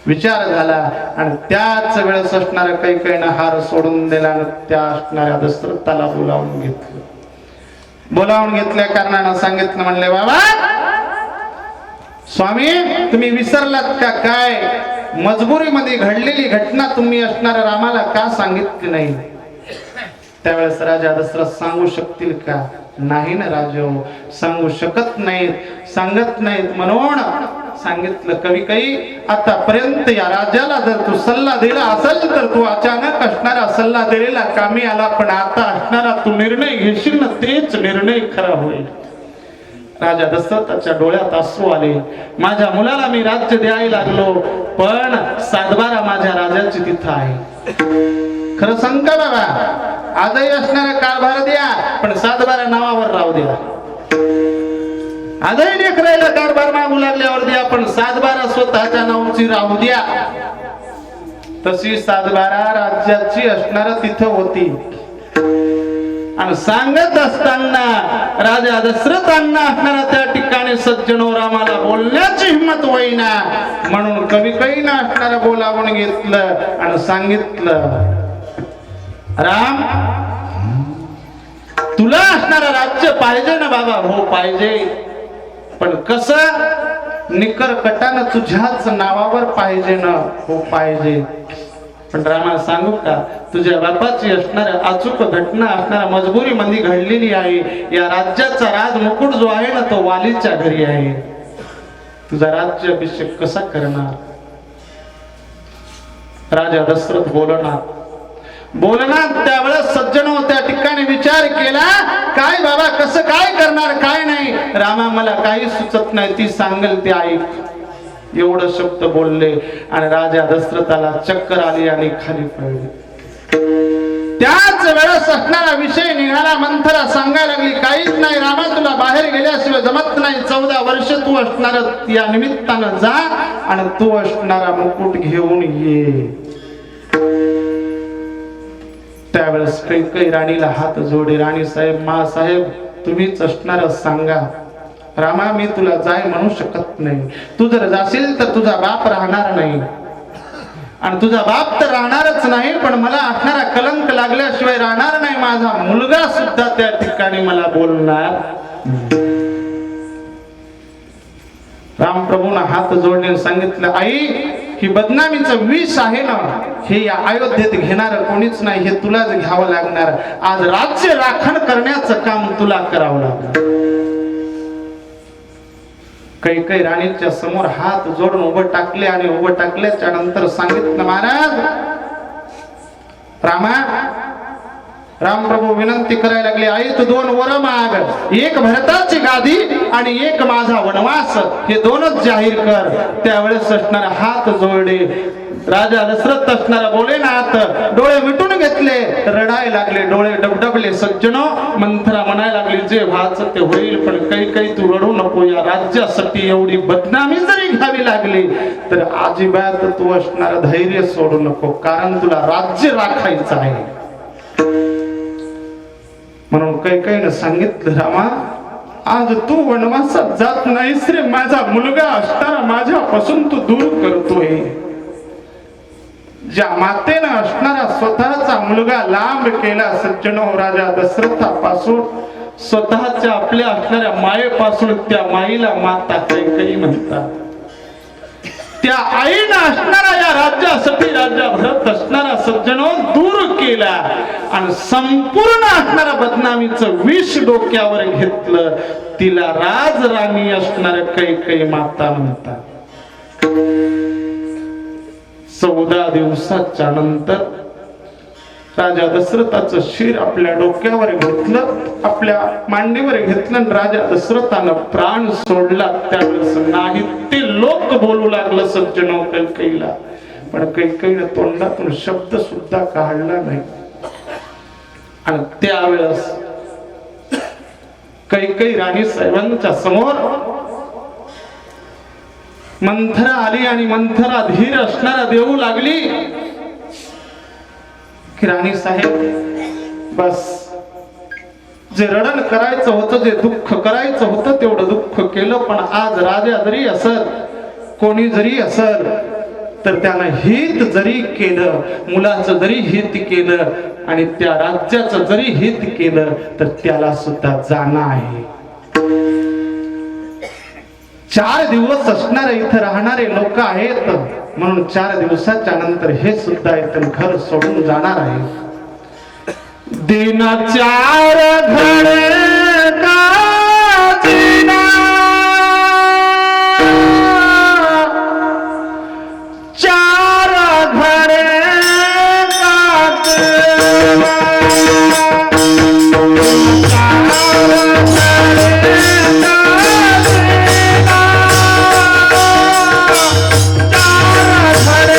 विचार झाला आणि त्याच वेळेस असणाऱ्या कैकेयीनं हार सोडून दिला आणि त्या असणाऱ्या दशरथाला बोलावून घेतलं. बोलावून घेतल्या कारणानं सांगितलं, म्हणले बाबा स्वामी तुम्ही विसरलात का काय? मजबुरीमध्ये घडलेली घटना तुम्ही असणाऱ्या रामाला का सांगितली नाही? त्यावेळेस राजा दशरथ सांगू शकतील का? नाही ना राजो, सांगू शकत नाहीत, सांगत नाहीत. म्हणून सांगितलं कैकेयी, आतापर्यंत या राजाला जर तू सल्ला दिला असेल तर तू अचानक असणारा सल्ला दिलेला कामी आला, पण आता असणारा तू निर्णय घेशील ना तेच निर्णय खरा होईल. राजा दशरथाच्या डोळ्यात अश्रू आले. माझ्या मुलाला मी राज्य द्यायला लागलो, पण सातबारा माझ्या राजाची तिथं आहे. खरं सांग का बाबा, आजही असणारा कारभार द्या, पण सातबारा नावावर राहू द्या. आजही लेकरायला कारभार मागू लागल्यावर द्या, पण सातबारा स्वतःच्या नावाची राहू द्या. तशी सातबारा राज्याची असणार तिथं होती. आणि सांगत असताना राजा दशरथांना असणारा त्या ठिकाणी सज्जनो रामाला बोलण्याची हिंमत होईना, म्हणून कैकेयीनं असणारा बोलावून घेतलं आणि सांगितलं, राम तुला असणारा राज्य पाहिजे ना बाबा? हो पाहिजे, पण कसं? निकरकटानं तुझ्याच नावावर पाहिजे ना? हो पाहिजे, पण रामा सांगू का, तुझ्या बापाची असणाऱ्या अचूक घटना असणाऱ्या मजबुरी मध्ये घडलेली आहे. या राज्याचा राजमुकुट जो आहे ना तो वालीच्या घरी आहे. तुझा राज्याभिषेक कसा करणार? राजा दशरथ बोलणार त्यावेळेस सज्जनो त्या ठिकाणी विचार केला, काय बाबा कसं काय करणार, काय नाही. रामा मला काही सुचत नाही, ती सांगेल ते ऐक. एवढं शब्द बोलले आणि राजा दशरथाला चक्कर आली आणि खाली पडले. त्याच वेळेस असणारा विषय निघाला. मंथरा सांगायला लागली, काहीच नाही रामा, तुला बाहेर गेल्याशिवाय जमत नाही. 14 वर्ष तू असणार या निमित्तानं जा आणि तू असणारा मुकुट घेऊन ये. त्यावेळेस कैकेयी राणीला हात जोडे, राणी साहेब, मा साहेब तुम्हीच असणार सांगा. रामा मी तुला जाय म्हणू शकत नाही. तू जर जाशील तर तुझा बाप राहणार नाही, आणि तुझा बाप तर राहणारच नाही, पण मला असणारा कलंक लागल्याशिवाय राहणार नाही. माझा मुलगा सुद्धा त्या ठिकाणी मला बोलणार. रामप्रभूंना हात जोडले सांगितलं, आई ही बदनामीचं विष आहे ना, हे या अयोध्येत घेणार कोणीच नाही, हे तुलाच घ्यावं लागणार. आज राज्य राखण करण्याचं काम तुला करावं लागणार. कैकेयी राणीच्या समोर हात जोडून उभं टाकले आणि उभं टाकल्याच्या नंतर सांगितलं, महाराज रामा. रामप्रभू विनंती करायला लागले, आई तू 2 वर माग, एक भरताची गादी आणि एक माझा वनवास, हे 2च जाहीर कर. त्यावेळेस असणारा हात जोडले. राजा दशरथ असणारा बोलेनाथ डोळे मिटून घेतले, रडायला लागले, डोळे डबडबले. सज्जनो मंथरा म्हणायला लागली, जे व्हायचं ते होईल, पण कैकेयी तू रडू नको. या राज्यासाठी एवढी बदनामी जरी घ्यावी लागली तर अजिबात तू असणारा धैर्य सोडू नको, कारण तुला राज्य राखायचं आहे. म्हणून कैकेयीनं सांगितलं, रामा आज तू वनवासात जात नाहीस रे, माझा मुलगा असणारा माझ्यापासून तू दूर करतोय. ज्या मातेनं असणारा स्वतःचा मुलगा लांब केला सज्जनो राजा दशरथापासून, स्वतःच्या आपल्या असणाऱ्या मायेपासून, त्या माईला माता कैकेयी म्हणतात. त्या आईनं असणारा या राज्यासाठी राज्यभरात असणारा सज्जनो दूर केला आणि संपूर्ण असणारा बदनामीचं विष डोक्यावर घेतलं. तिला राजराणी असणाऱ्या कैकेयी माता म्हणतात. 14 दिवसाच्या नंतर राजा दशरथाचं शिर आपल्या डोक्यावर घेतलं, आपल्या मांडीवर घेतलं. राजा दशरथानं प्राण सोडला. त्यावेळेस नाही ते लोक बोलू लागलं सज्जनो कैकेयीला, पण कैकेयीनं तोंडातून शब्द सुद्धा काढला नाही. आणि त्यावेळेस कैकेयी राणी साहेबांच्या समोर मंथरा आली आणि मंथरा धीर असणारा देऊ लागली की राणी साहेब बस, जे रडण करायचं होतं, जे दुःख करायचं होतं तेवढं दुःख केलं, पण आज राजा जरी असल, कोणी जरी असल, तर त्यानं हित जरी केलं, मुलाचं जरी हित केलं आणि त्या राज्याचं जरी हित केलं तर त्याला सुद्धा जाणं आहे. 4 दिवस असणारे इथं राहणारे लोक आहेत म्हणून 4 दिवसाच्या नंतर हे सुद्धा इथं घर सोडून जाणार आहे. दिन 4 घडे काजीना, 4 घडे काजीना, 4 घडे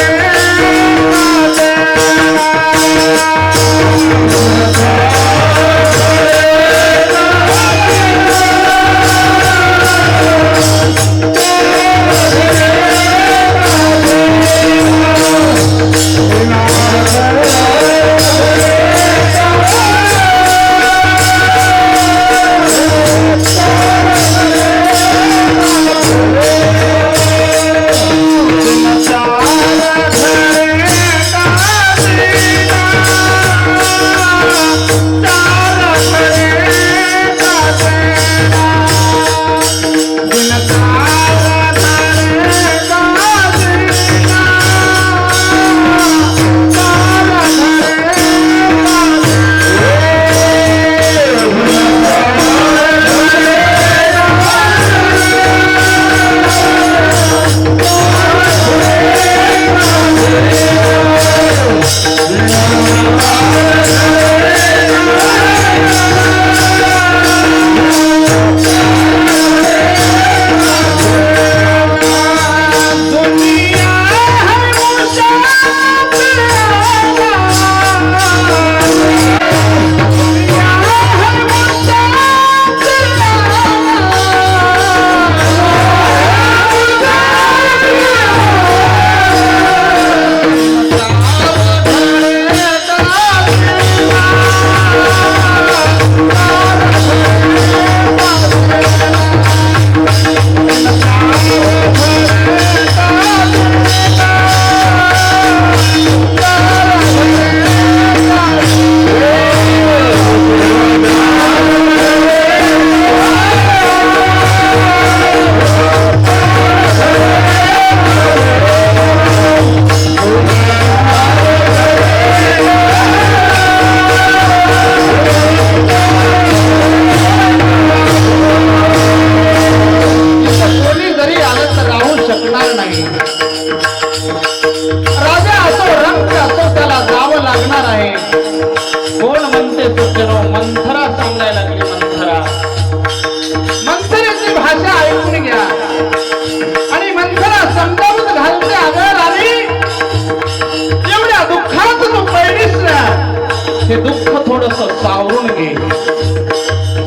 हे दुःख थोडस सावरून घे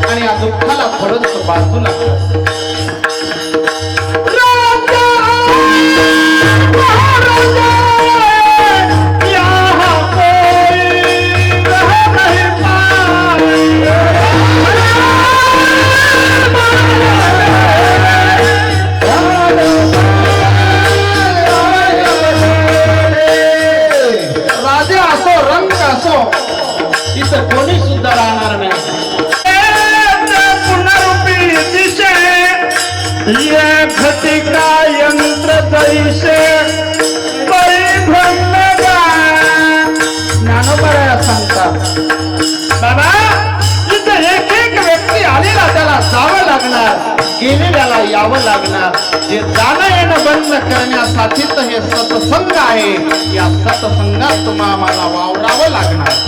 आणि या दुःखाला थोडस बाजूला कोणी सुद्धा राहणार नाही. पुनरुपी दिशे खटिका यंत्र तैसे ज्ञानोबा सांगतात बाबा इथं एक एक व्यक्ती आलेला त्याला जावं लागणार, गेलेल्याला यावं लागणार. जे जाणं येणं बंद करण्यासाठी तर हे सत्संग आहे. या सत्संगात तुम्हाला वावरावं लागणार.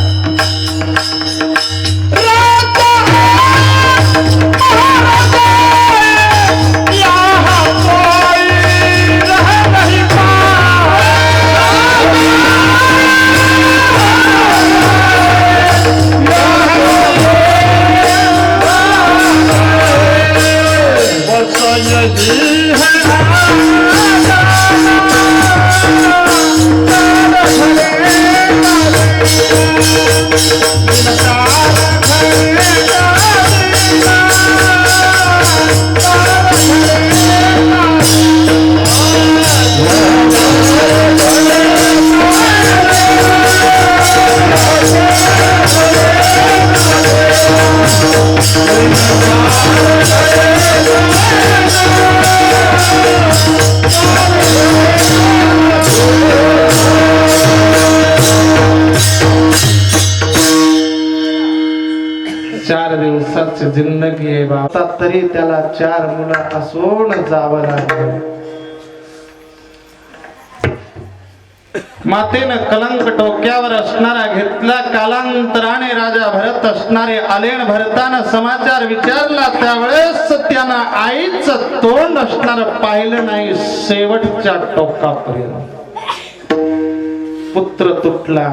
4 दिवसाची जिंदगी आहे बाबा, तरी त्याला 4 मुलं असून जावं लागलं. मातेनं कलंक डोक्यावर असणारा घेतला. कालांतराने राजा भरत असणारे आलेण भरताना समाचार विचारला. त्यावेळेस त्यानं आईचं तोंड असणार पाहिलं नाही शेवटच्या टोकापर्यंत. पुत्र तुटला.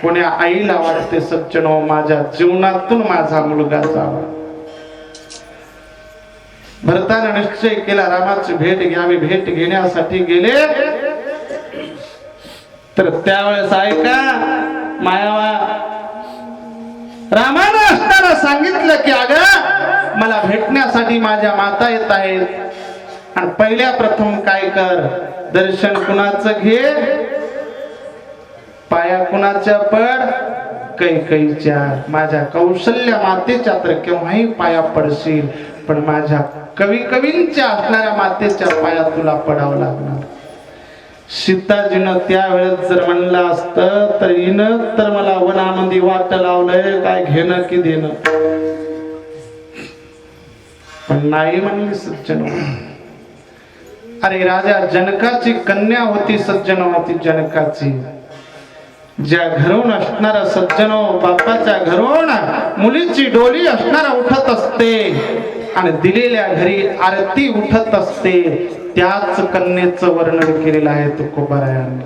कोण्या आईला वाटते सज्जनो माझ्या जीवनातून माझा मुलगा जावा. भरतानं निश्चय केला रामाची भेट घ्यावी. भेट घेण्यासाठी गेले तर त्यावेळेस ऐका मायावा रामानं असताना सांगितलं की अगं मला भेटण्यासाठी माझ्या माता येत आहेत आणि पहिल्या प्रथम काय कर, दर्शन कुणाचं घे, पाया कुणाच्या पड, कैकईच्या. माझ्या कौशल्य मातेच्या तर केव्हाही पाया पडशील, पण माझ्या कवींच्या असणाऱ्या मातेच्या पाया तुला पडावं लागणार. सीताजीनं त्यावेळेस जर म्हणलं असतं तर हिनं तर मला वनामध्ये वाट लावलंय, काय घेणं की देणं, पण नाही म्हणली सज्जन. अरे राजा जनकाची कन्या होती सज्जन, होती जनकाची. ज्या घरून असणारा सज्जनो बापाच्या घरून मुलीची डोली असणारा उठत असते आणि दिलेल्या घरी आरती उठत असते, त्याच कन्येचं वर्णन केलेलं आहे तुकोबारायांनी.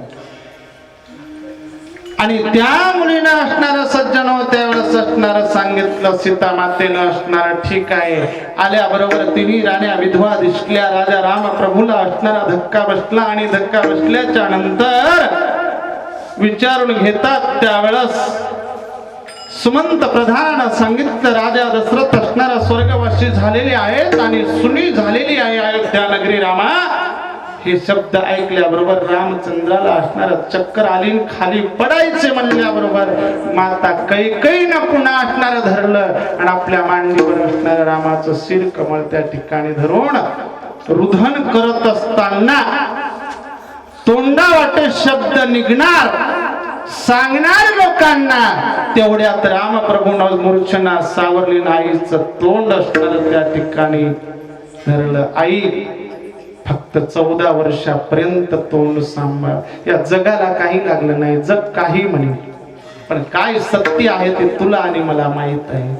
आणि त्या मुलीनं असणारं सज्जन त्यावेळेस असणारं सांगितलं सीता मातेनं असणार. ठीक आहे, आल्याबरोबर तिन्ही राण्या विधवा दिसल्या. राजा राम प्रभूला असणारा धक्का बसला आणि धक्का बसल्याच्या नंतर विचारून घेतात. त्यावेळेस सुमंत प्रधानानं सांगितलं राजा दशरथ असणारा स्वर्गवासी झालेले आहेत आणि सुनी झालेली आहे अयोध्या नगरी रामा. हे शब्द ऐकल्याबरोबर रामचंद्राला असणारा चक्कर आली, खाली पडायचे म्हणल्याबरोबर माता कैकेयीनं पुन्हा असणारं धरलं आणि आपल्या मांडीवर असणारं रामाचं शिर कमळ त्या ठिकाणी धरून रुधन करत असताना तोंडावाटे शब्द निघणार, सांगणार लोकांना. तेवढ्यात रामप्रभूंना मूर्छना सावरली. आईचं तोंड असणार त्या ठिकाणी धरलं. आई फक्त 14 वर्षापर्यंत तोंड सांभाळ. या जगाला काही लागलं नाही, जग काही म्हणे, पण काय सत्य आहे ते तुला आणि मला माहित आहे.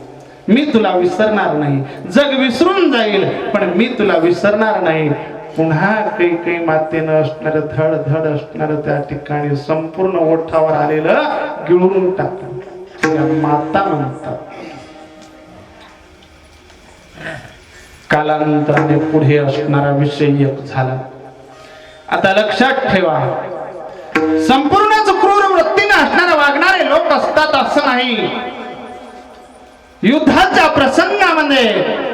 मी तुला विसरणार नाही. जग विसरून जाईल पण मी तुला विसरणार नाही. पुन्हा कैकेयी मातेनं असणार धड धड असणार त्या ठिकाणी संपूर्ण ओठावर आलेलं गिळून टाकलं. माता म्हणतात. कालांतराने पुढे असणारा विषय एक झाला. आता लक्षात ठेवा, संपूर्णच क्रूर वृत्तीने असणारे वागणारे लोक असतात असं नाही. युद्धाच्या प्रसंगामध्ये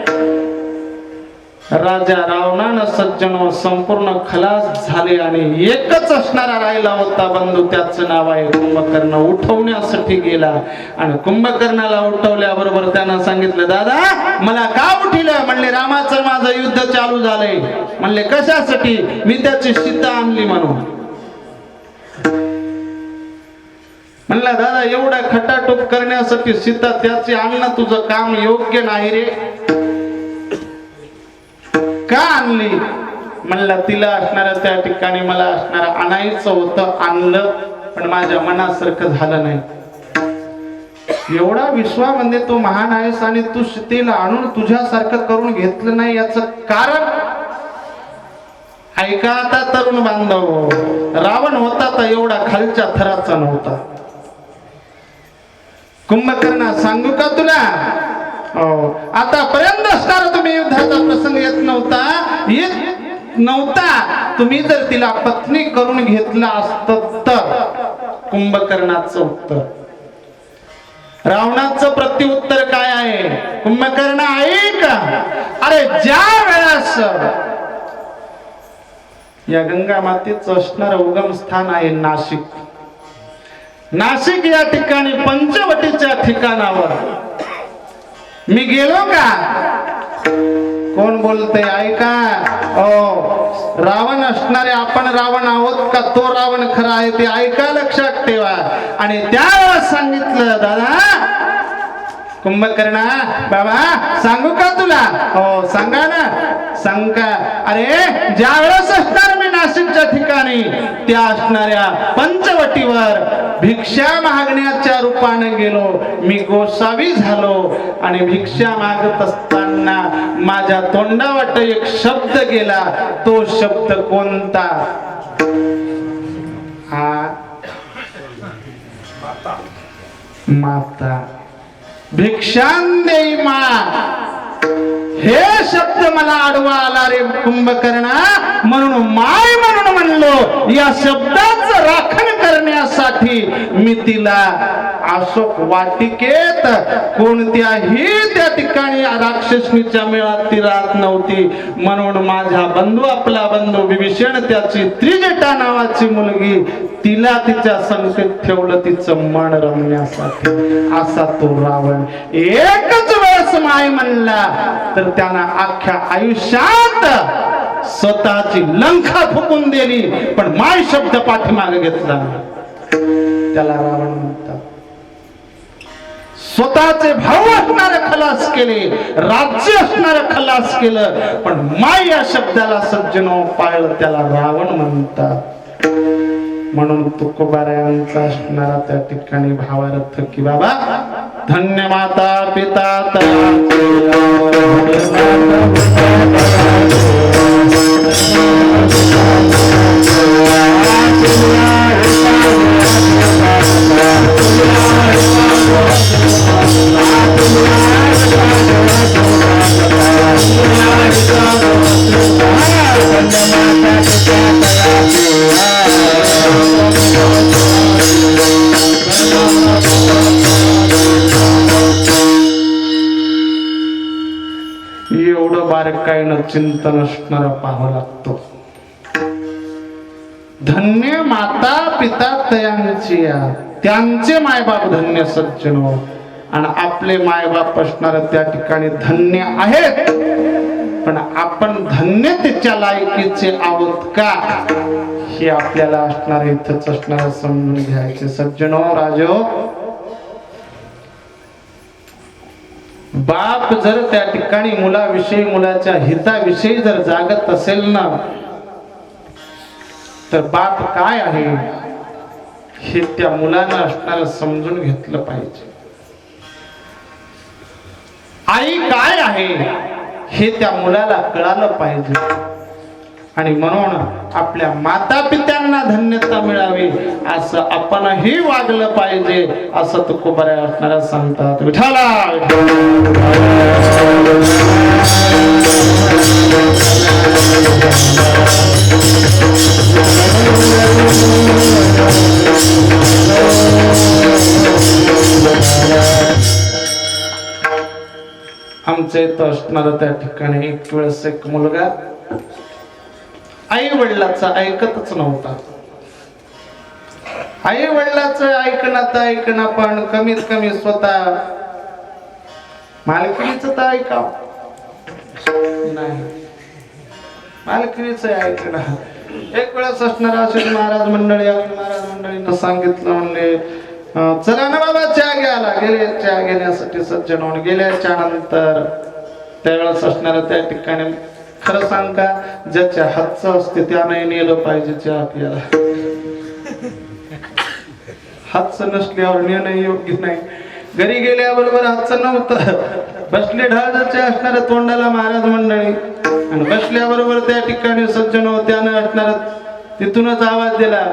राजा रावणानं सज्जनो संपूर्ण खलास झाले आणि एकच असणारा राहिला होता बंधू, त्याचं नाव आहे कुंभकर्ण. उठवण्यासाठी गेला आणि कुंभकर्णाला उठवल्याबरोबर त्यानं सांगितलं दादा मला का उठिलं. म्हणले रामाचं माझं युद्ध चालू झालंय. म्हणले कशासाठी. मी त्याची सीता आणली म्हणून. म्हणला दादा एवढा खटाटोप करण्यासाठी सीता त्याची आणणं तुझं काम योग्य नाही रे. का आणली. म्हणलं तिला असणाऱ्या त्या ठिकाणी मला असणारा आणायचं होतं, आणलं पण माझ्या मनासारखं झालं नाही. एवढा विश्वामध्ये तू महान आहेस आणि तू सीतेला आणून तुझ्यासारखं करून घेतलं नाही, याचं कारण ऐका. आता तरुण बांधव, रावण होता तर एवढा खालच्या थराचा नव्हता. कुंभकर्ण सांगू का तुला, आतापर्यंत असणारा तुम्ही युद्धाचा प्रसंग येत नव्हता. तुम्ही जर तिला पत्नी करून घेतला असत तर. कुंभकर्णाचं उत्तर. रावणाचं प्रत्युत्तर काय आहे. कुंभकर्ण ऐक, अरे ज्या वेळेस या गंगा मातेचं असणारं उगम स्थान आहे नाशिक. नाशिक या ठिकाणी पंचवटीच्या ठिकाणावर मी गेलो का? कोण बोलते ऐका. ओ रावण असणारे आपण रावण आहोत का तो रावण खरा आहे ते ऐका, लक्षात ठेवा. आणि त्यावेळेला सांगितलं दादा कुंभकर्णा बाबा सांगू का तुला? हो सांगा ना, सांगा. अरे ज्या वेळेस असणार मी नाशिकच्या ठिकाणी त्या असणाऱ्या पंचवटीवर भिक्षा मागण्याच्या रूपाने गेलो. मी गोसावी झालो आणि भिक्षा मागत असताना माझ्या तोंडावाट एक शब्द गेला. तो शब्द कोणता? हा माता. भिक्षां देई मा, हे शब्द मला आडवा आला रे कुंभकर्णा. म्हणून माय म्हणून म्हणलो. या शब्दाचं राखण करण्यासाठी मी तिला अशोक वाटिकेत कोणत्याही त्या ठिकाणी राक्षसनीच्या मेळात ती राहत नव्हती. म्हणून माझा बंधू, आपला बंधू विभीषण, त्याची त्रिजटा नावाची मुलगी, तिला तिच्या संगतीत ठेवलं तिचं मन रमण्यासाठी. असा तो रावण एकच वेळेस माय म्हणला तर त्यानं अख्ख्या आयुष्यात स्वतःची लंका फुकून दिली, पण माय शब्द पाठीमागे घेतला. त्याला रावण म्हणतात. स्वतःचे भाऊ असणारे खलास केले, राज्य असणारे खलास केलं, पण माय या शब्दाला सज्जनो पाळलं, त्याला रावण म्हणतात. म्हणून तुकोबारायांचा असणारा त्या ठिकाणी भावार्थ की बाबा धन्य माता पिता एवढं बारकाईनं चिंतन असणारा पाहावं लागतो. धन्य माता पिता तयांची, त्यांचे मायबाप धन्य सज्जन. आणि आपले मायबाप असणार त्या ठिकाणी धन्य आहेत, पण आपण धन्य त्याच्या लायकीचे आहोत का हे आपल्याला असणार इथंच असणार समजून घ्यायचे. सज्जनो राजो, बाप जर त्या ठिकाणी मुलाविषयी, मुलाच्या हिताविषयी जर जागत असेल ना, तर बाप काय आहे हे त्या मुलानं असणारं समजून घेतलं पाहिजे. आई काय आहे हे त्या मुलाला कळालं पाहिजे. आणि म्हणून आपल्या माता पित्यांना धन्यता मिळावी असं आपणही वागलं पाहिजे, असं तुकोबारा असणारा सांगतात. विठाला आमच्या इथं असणार त्या ठिकाणी एक वेळेस एक मुलगा आई वडिलाचं ऐकतच नव्हता. आई वडिलाचं ऐकणं पण कमीत कमी स्वतः मालकिणीचं तर ऐकाव नाही, मालकिणीचं ऐकणं. एक वेळेस असणार असेल महाराज मंडळीनं सांगितलं, म्हणले चला ना बाबा चहा घ्यायला. गेले चहा घेण्यासाठी सज्जन होऊन. गेल्याच्या नंतर त्यावेळेस असणाऱ्या त्या ठिकाणी खरं सांग का, ज्याच्या हातचं असते त्याने नेलं पाहिजे चहा प्यायला. हातचं नसल्यावर नेणं योग्य नाही. घरी गेल्याबरोबर हातचं नव्हतं, बसले ढाळचे असणाऱ्या तोंडाला महाराज मंडळी, आणि बसल्याबरोबर त्या ठिकाणी सज्जन हो त्यानं असणार तिथूनच आवाज दिला,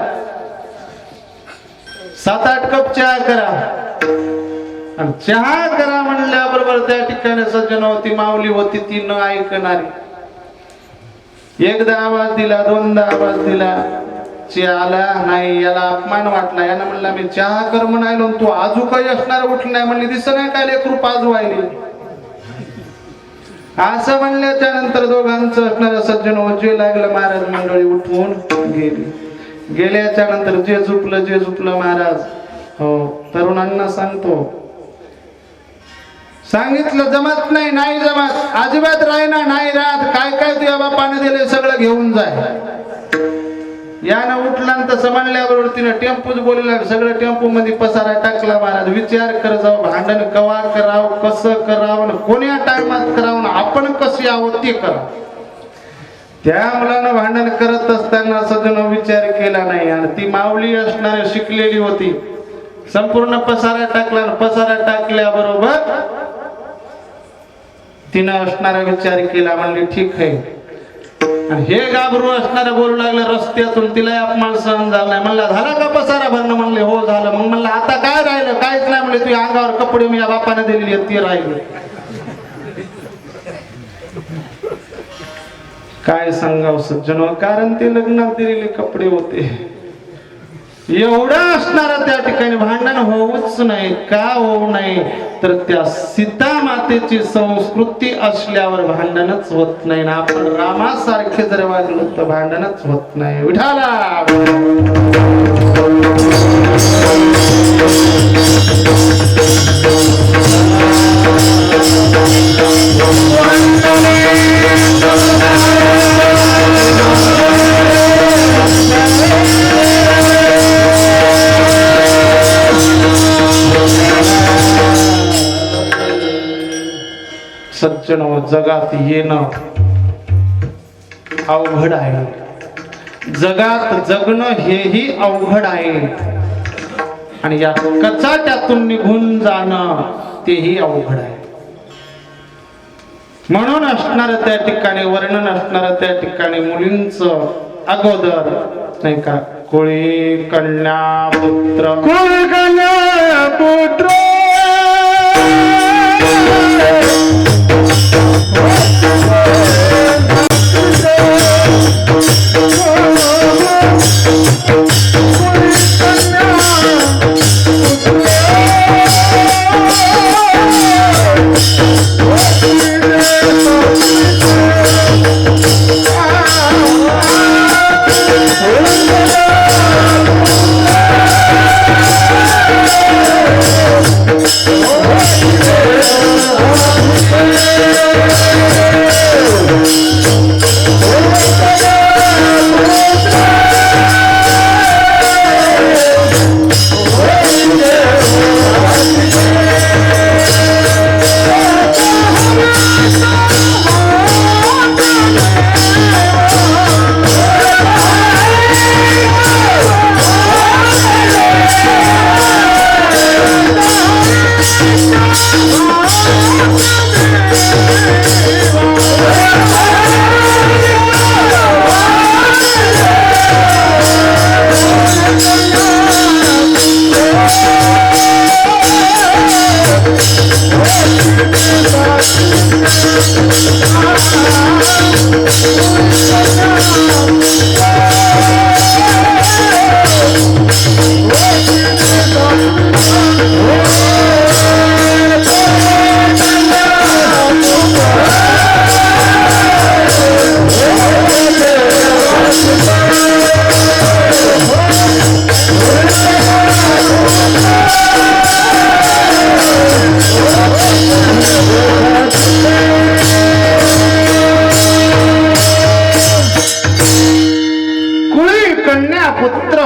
7-8 कप चहा करा. आणि चहा करा म्हणल्याबरोबर त्या ठिकाणी सज्जन होती माऊली होती, ती न ऐकणारी. एकदा आवाज दिला, दोनदा आवाज दिला, चहाला नाही. याला अपमान वाटला. यानं म्हणला मी चहा कर म्हणायलो, तू आजू काही असणार उठली नाही. म्हणली दिसत नाही काय लेकरू पाजू व्हायली. असं म्हणल्याच्या नंतर दोघांचं असणारं सज्जन जे लागलं महाराज मंडळी उठवून गेली. गेल्याच्या नंतर जे झुपलं महाराज. हो, तरुणांना सांगतो सांगितलं जमत नाही, नाही जमत, अजिबात राहीना, नाही राहत, काय काय तुझ्या बापाने दिले सगळं घेऊन जाय. यानं उठल्यानंतर तसं म्हणल्याबरोबर तिनं टेम्पूच बोलला, सगळं टेम्पो मध्ये पसारा टाकला. महाराज विचार कर, जाऊ भांडण कवा करावं, कसं करावं, कोण्या टायमात करावं, आपण कशी आहोत ते करा. त्या मुलानं भांडण करत असताना सजन विचार केला नाही. आणि ती माऊली असणारी शिकलेली होती. संपूर्ण पसारा टाकला, पसारा टाकल्याबरोबर तिनं असणारा विचार केला. म्हणली ठीक आहे. आणि हे गाभरू असणारे बोलू लागले रस्त्यातून, तिला अपमान सहन झाला नाही. म्हणला झाला का पसारा भरणं? म्हणले हो झालं. मग म्हणलं आता काय राहिलं? काहीच नाही. म्हणले तुझ्या अंगावर कपडे मी या बापाने दिलेली आहेत ते राहिले. काय सांगाव सज्जनो, कारण ते लग्नात दिलेले कपडे होते. एवढं असणारा त्या ठिकाणी भांडण होऊच नाही. का होऊ नाही? तर त्या सीता मातेची संस्कृती असल्यावर भांडणच होत नाही. ना आपण रामासारखे जर वागलो तर भांडणच होत नाही. विठाला सज्जन, जगात येणं अवघड आहे. जगात जगणं हेही अवघड आहे. आणि या कचाट्यातून निघून जाणं तेही अवघड आहे. म्हणून असणार त्या ठिकाणी वर्णन असणार त्या ठिकाणी मुलींचं अगोदर नाही का, कोळी कन्या पुत्र, कोळी कन्या पुत्र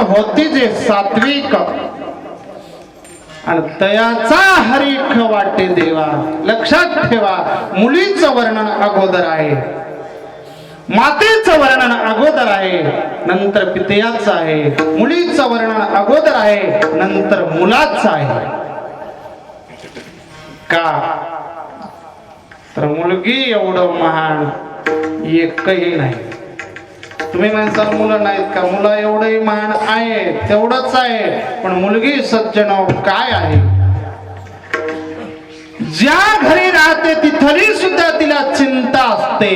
होती जे सात्विक आणि दयाचा हरीख वाटे देवा. लक्षात ठेवा, मुलीचं वर्णन अगोदर आहे, मातेचं वर्णन अगोदर आहे, नंतर पितयाचं आहे. मुलीचं वर्णन अगोदर आहे, नंतर मुलाचं आहे. का तर मुलगी एवढं महान एकही नाही. तुम्ही म्हणसाल मुलं नाहीत का? मुलं एवढंही महान आहे, तेवढंच आहे. पण मुलगी सज्जन काय आहे? ज्या घरी राहते तिथली सुद्धा तिला चिंता असते,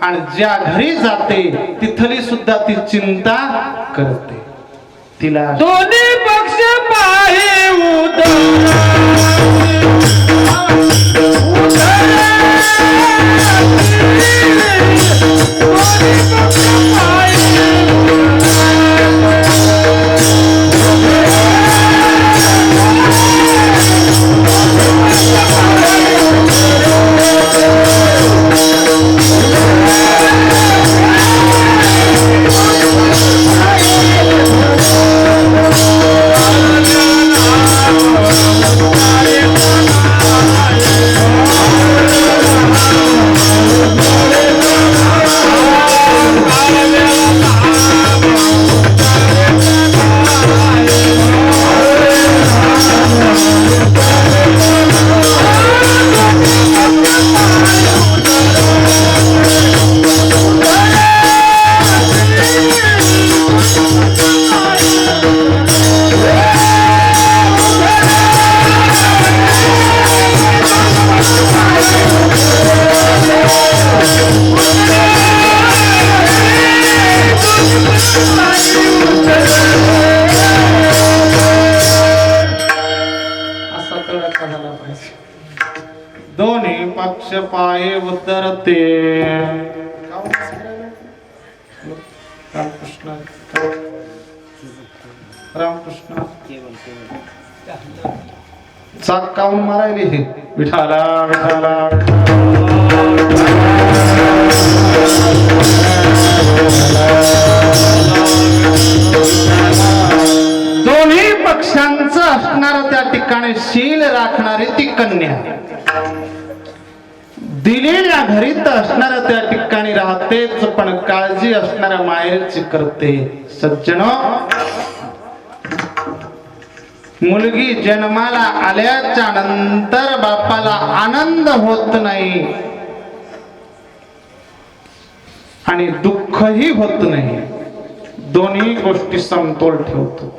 आणि ज्या घरी जाते तिथली सुद्धा ती चिंता करते. तिला दोन्ही पक्ष पाहे उदर पक्ष पाहे उतरते. रामकृष्ण रामकृष्ण चाक काऊन मारायले हे विठाला विठाला दोन्ही पक्षांचं असणार त्या ठिकाणी शील राखणारी ती कन्या दिलेल्या घरी तर असणाऱ्या त्या ठिकाणी राहतेच पण काळजी असणाऱ्या माहेरची करते. सज्जनो, मुलगी जन्माला आल्याच्या नंतर बापाला आनंद होत नाही आणि दुःखही होत नाही. दोन्ही गोष्टी समतोल ठेवतो.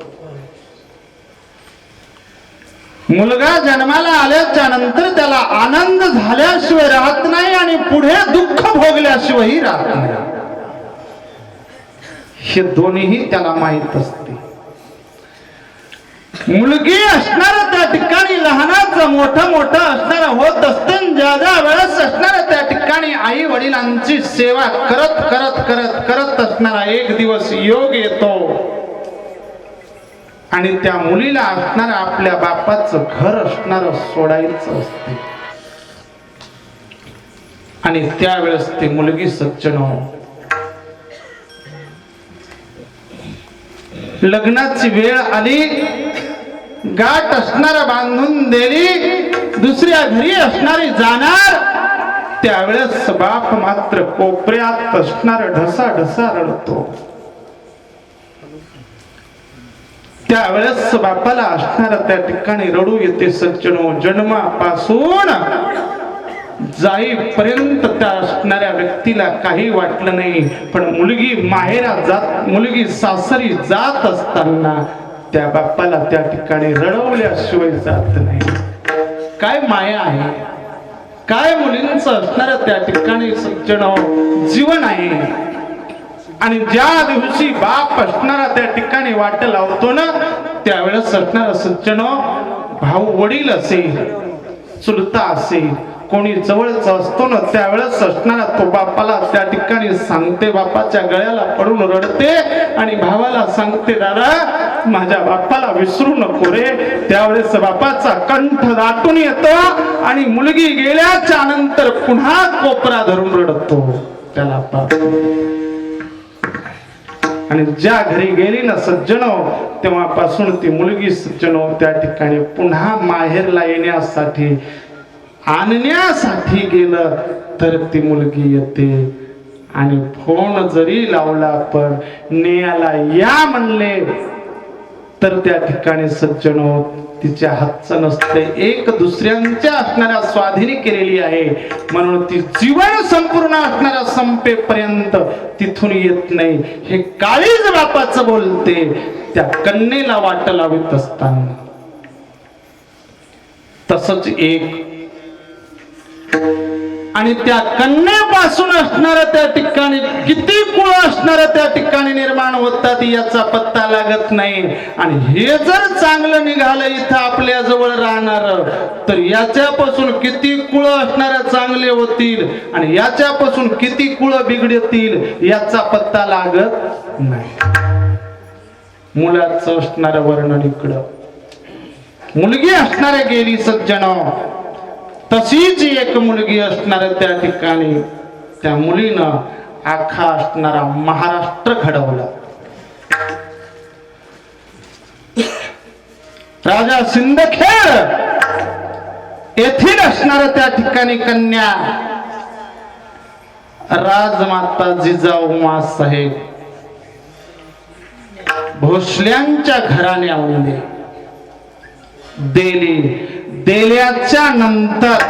मुलगा जन्माला आल्याच्या नंतर त्याला आनंद झाल्याशिवाय राहत नाही आणि पुढे दुःख भोगल्याशिवाय राहत नाही. हे दोन्हीही त्याला माहित असते. मुलगी असणार त्या ठिकाणी लहानाचं मोठं मोठं असणार होत असते. ज्या ज्या वेळेस असणार त्या ठिकाणी आई वडिलांची सेवा करत करत करत करत असणारा एक दिवस योग येतो आणि त्या मुलीला असणार आपल्या बापाचं घर असणार सोडायचं असते. आणि त्यावेळेस ती मुलगी सज्जनो लग्नाची वेळ आली, गाठ असणार बांधून दिली, दुसऱ्या घरी असणारी जाणार. त्यावेळेस बाप मात्र कोपऱ्यात असणार ढसा ढसा रडतो. त्यावेळेस बापाला असणार त्या ठिकाणी रडू येते. सज्जनो, जन्मापासून जाईपर्यंत त्या असणाऱ्या व्यक्तीला काही वाटलं नाही, पण मुलगी माहेरा जात मुलगी सासरी जात असताना त्या बापाला त्या ठिकाणी रडवल्याशिवाय जात नाही. काय माया आहे, काय मुलींचं असणार त्या ठिकाणी सज्जनो जीवन आहे. आणि ज्या दिवशी बाप असणारा त्या ठिकाणी वाट लावतो ना, त्यावेळेस असणारा सज्जनो भाऊ वडील असेल, चुलता असेल, कोणी जवळच असतो ना, त्यावेळेस असणारा तो बापाला त्या ठिकाणी सांगते, बापाच्या गळ्याला पडून रडते आणि भावाला सांगते, दादा माझ्या बापाला विसरू नको रे. त्यावेळेस बापाचा कंठ दाटून येतो आणि मुलगी गेल्याच्या नंतर पुन्हा कोपरा धरून रडतो त्याला बाप. आणि ज्या घरी गेली ना सज्जनो, तेव्हापासून ती मुलगी सज्जनो त्या ठिकाणी पुन्हा माहेरला येण्यासाठी आणण्यासाठी गेलं तर ती मुलगी येते. आणि फोन जरी लावला पण नेयाला या म्हणले तर त्या ठिकाणी सज्जनो तिच्या हातचं नसते. एक दुसऱ्यांच्या असणाऱ्या स्वाधीनी केलेली आहे म्हणून ती जीवन संपूर्ण असणाऱ्या संपेपर्यंत तिथून येत नाही. हे काळीज बापाचं बोलते त्या कन्येला वाट लावित असताना. तसंच एक आणि त्या कन्येपासून असणाऱ्या त्या ठिकाणी किती कुळ असणाऱ्या त्या ठिकाणी निर्माण होतात याचा पत्ता लागत नाही. आणि हे जर चांगलं निघालं इथं आपल्या जवळ राहणार तर याच्यापासून किती कुळ असणाऱ्या चांगले होतील आणि याच्यापासून किती कुळ बिघडतील याचा पत्ता लागत नाही. मुलाचं असणारं वर्णन इकडं, मुलगी असणाऱ्या गेली सज्जनो, तशीच एक मुलगी असणार त्या ठिकाणी त्या मुलीनं आखा असणारा महाराष्ट्र घडवला. राजा सिंदखेड येथील असणाऱ्या त्या ठिकाणी कन्या राजमाता जिजाऊ माँसाहेब भोसल्यांच्या घराण्यामध्ये देल्याच्या नंतर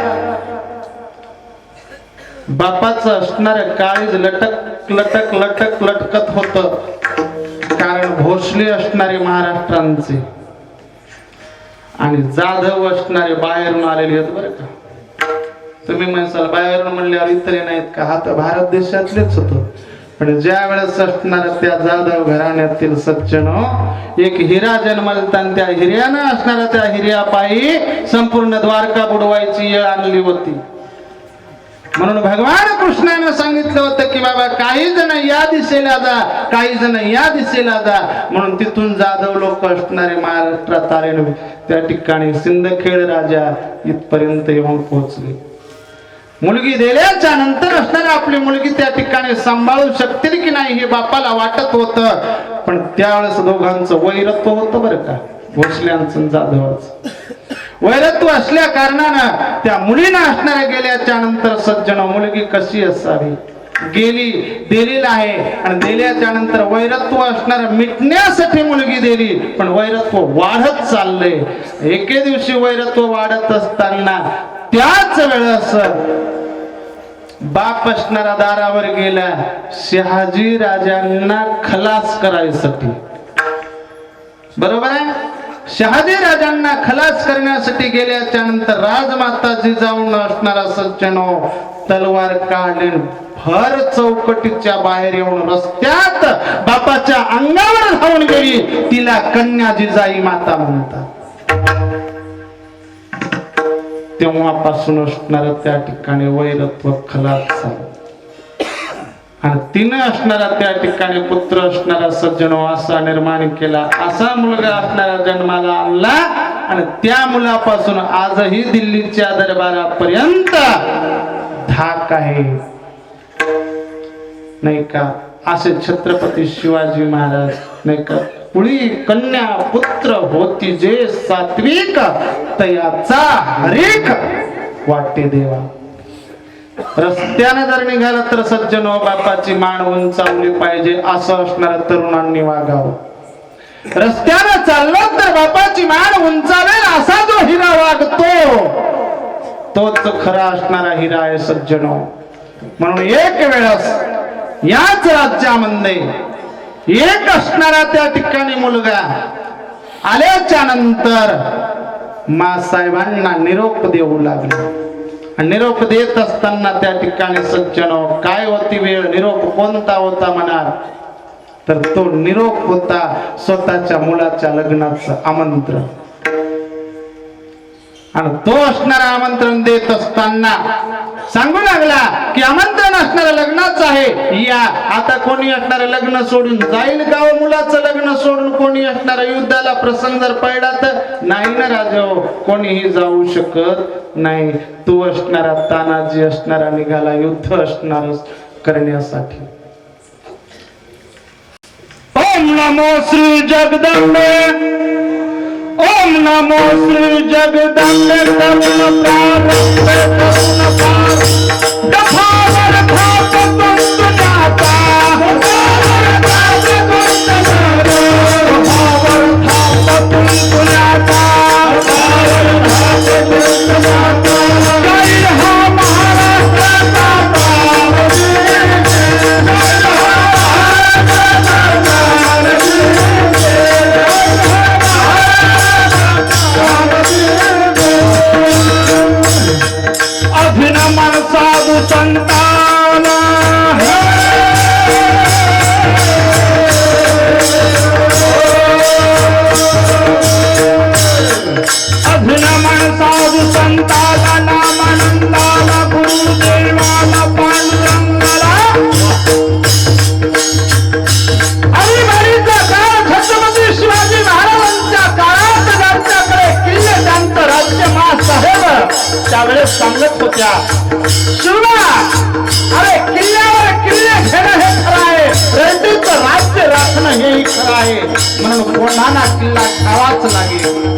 बापाचं असणार काळीज लटक लटक लटक लटकत होत. कारण भोसले असणारे महाराष्ट्रांचे आणि जाधव असणारे बाहेरून आलेले आहेत बरं का. तुम्ही म्हणसाल बाहेरून म्हणल्यावर इतरे नाहीत का, हा तर भारत देशातलेच होतो. पण ज्या वेळेस असणार त्या जाधव घराण्यातील सज्जनो एक हिरा जन्मलता, त्या हिऱ्यानं असणाऱ्या त्या हिऱ्यापायी संपूर्ण द्वारका बुडवायची वेळ आणली होती. म्हणून भगवान कृष्णाने सांगितलं होतं की बाबा काही जण या दिशेला जा, काही जण या दिशेला जा. म्हणून तिथून जाधव लोक असणारे महाराष्ट्रात आले. त्या ठिकाणी सिंदखेड राजा इथपर्यंत येऊन पोहोचले. मुलगी दिल्याच्या नंतर असणारी आपली मुलगी त्या ठिकाणी सांभाळू शकतील की नाही हे बापाला वाटत होतं. पण त्यावेळेस दोघांचं वैरत्व होतं बरं का, भोसल्यांचं जाधवाचं वैरत्व असल्या कारणानं त्या मुलीनं असणाऱ्या गेल्याच्या नंतर सज्जन मुलगी कशी असावी गेली दिलेला आहे. आणि दिल्याच्या नंतर वैरत्व असणार मिटण्यासाठी मुलगी दिली, पण वैरत्व वाढत चाललंय. एके दिवशी वैरत्व वाढत असताना त्याच वेळेस बाप असणारा दारावर गेला शहाजी राजांना खलास करायसाठी. बरोबर आहे. शहाजी राजांना खलास करण्यासाठी गेल्याच्या नंतर राजमाता जिजाऊन असणारा सज्जनो तलवार काढली, भर चौकटीच्या बाहेर येऊन रस्त्यात बापाच्या अंगावर धावून गेली. तिला कन्या जिजाई माता म्हणतात. तेव्हापासून असणारा त्या ठिकाणी वैरत्व खलास झालं. आणि तिने असणारा त्या ठिकाणी पुत्र असणारा सज्जनो असा निर्माण केला, असा मुलगा असणारा जन्माला आणला. आणि त्या मुलापासून आजही दिल्लीच्या दरबारापर्यंत धाक आहे नाही का. असे छत्रपती शिवाजी महाराज नाही का. कुळी कन्या पुत्र होती जे सात्विक, तयाचा हरेक वाटे देवा. रस्त्याने जर निघाला तर सज्जनो बापाची मान उंचावली पाहिजे असं असणाऱ्या तरुणांनी वागावं. रस्त्याने चाललं तर बापाची मान उंचावेल असा जो हिरा वागतो तोच खरा असणारा हिरा आहे सज्जनो. म्हणून एक वेळेस याच राज्यामध्ये एक असणारा त्या ठिकाणी मुलगा आल्याच्या नंतर मासाहेबांना निरोप देऊ लागला. निरोप देत असताना त्या ठिकाणी सज्जनो काय होती वेळ, निरोप कोणता होता म्हणाल तर तो निरोप होता स्वतःच्या मुलाच्या लग्नाचं आमंत्रण. आणि तो असणारा आमंत्रण देत असताना सांगू लागला की आमंत्रण असणाऱ्या लग्नाचं आहे या. आता कोणी असणारं लग्न सोडून जाईल का हो? मुलाचं लग्न सोडून कोणी असणारा युद्धाला प्रसंग जर पडला तर नाही ना राजा, कोणीही जाऊ शकत नाही. तू असणारा तानाजी असणारा निघाला युद्ध असणार करण्यासाठी. ओम नमो श्री जगदंबे, ओम नमो श्री जगदंबे. करुण प्रारंभे करुण पार, दफावर थाप कुंत जाता, दफावर थाप कुंत जाता, दफावर थाप कुंत जाता, दफावर थाप कुंत जाता. जय हो महाराष्ट्राचा प्राणवीर, जय हो अभिनमन साधु संताना, अभिनमन साधु संताला, नामानंदाला, गुरुदेवाला, पांडुरंगाला. अलीबारीचा काळ छत्रपती शिवाजी महाराजांच्या काळात त्यांच्याकडे किल्ले त्यांचं राज्य साहेब त्यावेळेस सांगत होत्या, शिवना अरे किल्ल्यावर किल्ले घेणं हे खरं आहे, रेड्डीचं राज्य राखणं हेही खरं आहे. म्हणून कोणाला किल्ला खावाच लागेल.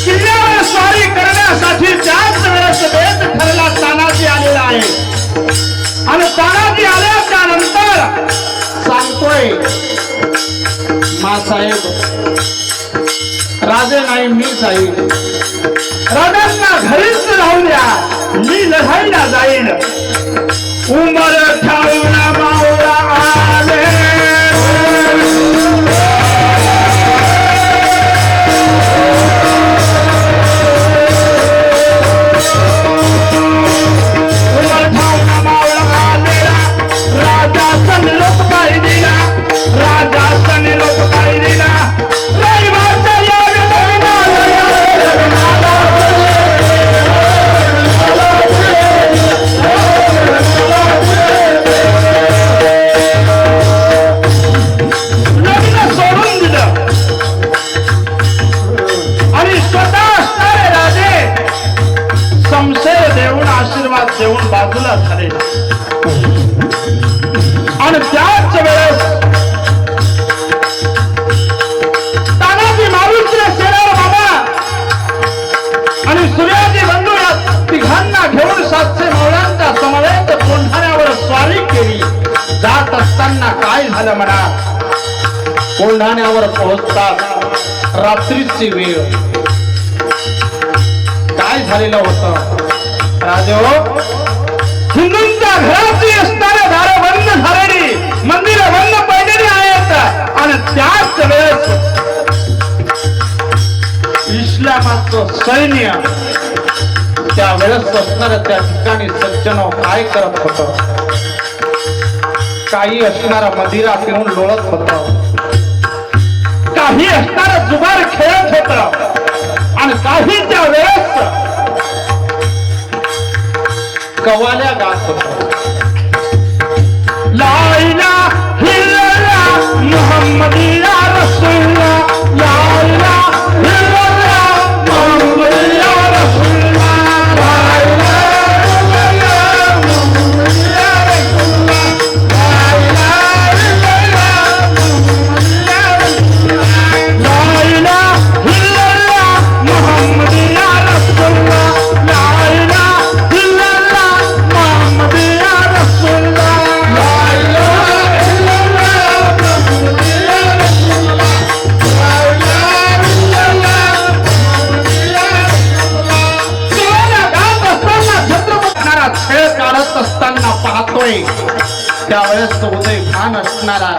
किल्ल्यावर स्वारी करण्यासाठी त्याच वेळेस वेद ठरला तानाजी आलेला आहे. आणि तानाजी आल्याच्या नंतर सांगतोय मासाहेब राजे नाही मी जाईल, राजांना घरीच राहू द्या, मी लढाईला जाईल. उमर ठाऊन मावळा आले, उमर ठाऊन मावळा आलेला, राजा सन लोक पाय दिला, राजा सन लोक पाय दिला. रविवारच्या लग्नाला घेऊन बाजूला झाले आणि त्याच वेळेस तानाजी मारुतीचे शेरार बाबा आणि सूर्याजी बंधू या तिघांना घेऊन 700 मावळ्यांच्या समवेत कोंढाण्यावर स्वारी केली. जात असताना काय झालं म्हणा, कोंढाण्यावर पोहोचतात रात्रीची वेळ. काय झालेलं होतं राजो, हिंदूंच्या घराची असणारे दारं बंद झालेली, मंदिरं बंद पडलेली आहेत आणि त्याच वेळेस इस्लामाचं सैन्य त्यावेळेस असणाऱ्या त्या ठिकाणी सज्जन काय करत होत, काही असणारा मदिरा पिऊन लोळत होत, काही असणारं जुगार खेळत होत आणि काही त्या वेळेस कवाल्या गात होत. ला इलाहा इल्लल्लाह मुहम्मदिया रसूलुल्लाह, ला इलाहा इल्लल्लाह मुहम्मदिया रसूलुल्लाह, ला इलाहा इल्लल्लाह मुहम्मदिया रसूलुल्लाह, ला इलाहा इल्लल्लाह मुहम्मदिया रसूलुल्लाह, ला इलाहा इल्लल्लाह मुहम्मदिया रसूलुल्लाह, ला इलाहा इल्लल्लाह मुहम्मदिया रसूलुल्लाह, ला इलाहा इल्लल्लाह मुहम्मदिया रसूलुल्लाह, ला इलाहा इल्लल्लाह मुहम्मदिया रसूलुल्लाह. गाणं गात असताना छत्रपतींना खेळ काढत असताना पाहतोय त्यावेळेस उदय भान असणारा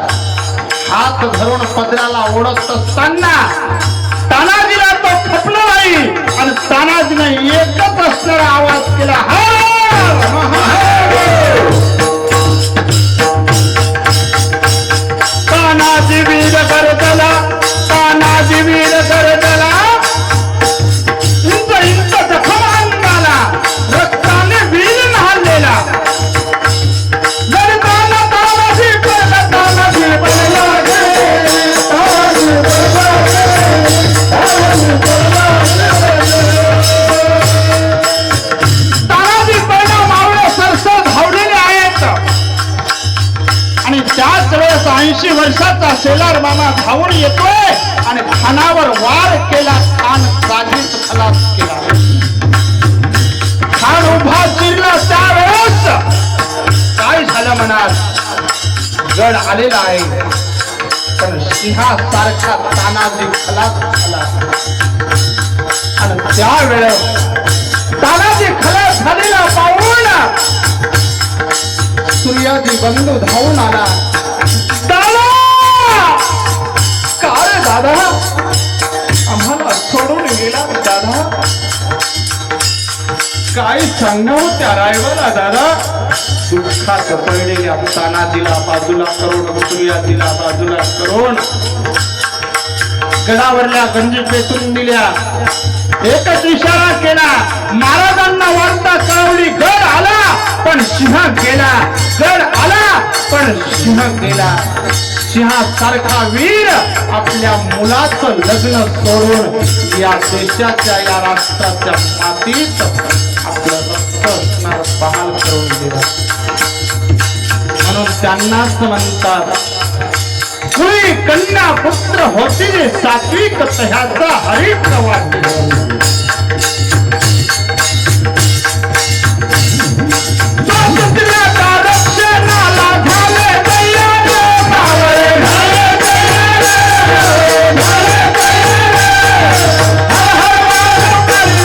हात धरून पदराला ओढत असताना तानाजीला तो खपला नाही आणि तानाजीने एकच असणारा आवाज केला, हर महादेव. तानाजी वीर गरजला, तानाजी वीर गरजला, इंच इंच जखम अंगाला, रक्ताने वीर न्हाळलेला. ललिताला तानाजी बनला, तानाजी बनला रे, तानाजी बनला रे, तानाजी बनला रे. तानाजी पहिला मावळे सरसर धावलेले आहेत आणि त्याच वेळेस 80 वर्षाचा शेलार मामा धावून येतोय आणि खानावर वार केला. खान जागीच खलास केला. खान उभा चिरला. त्यावेळेस काय झालं म्हणाल, गड आलेला आहे पण सिंहासारखा तानाजी खलास झाला आणि त्यावेळेस तानाजी खलास झालेला पाहून सूर्याजी बंधू धावून आला. दादा, का रे दादा, आम्हाला सोडून गेला दादा. काय सांगावं त्या रायबाला दादा. दुःखात पडलेल्या तानाजीला बाजूला करून, सूर्याजीला बाजूला करून गडावरल्या गंजी पेटून दिल्या. एकच इशारा केला, महाराजांना वार्ता कळवली, गड आला पण सिंह गेला, गड आला पण सिंह गेला. सिंहासारखा वीर आपल्या मुलाचं लग्न सोडून या देशाच्या, या राष्ट्राच्या मातीत आपलं रक्त असणार बहाल करून गेला. म्हणून त्यांनाच म्हणतात, कुळी कन्या पुत्र होती जे सात्विक तह्याचा हरित वाटे. स्वातंत्र्याचा रक्षणाला झाले तयार, मावळे झाले तयार, झाले तयार. हर हर वारकरी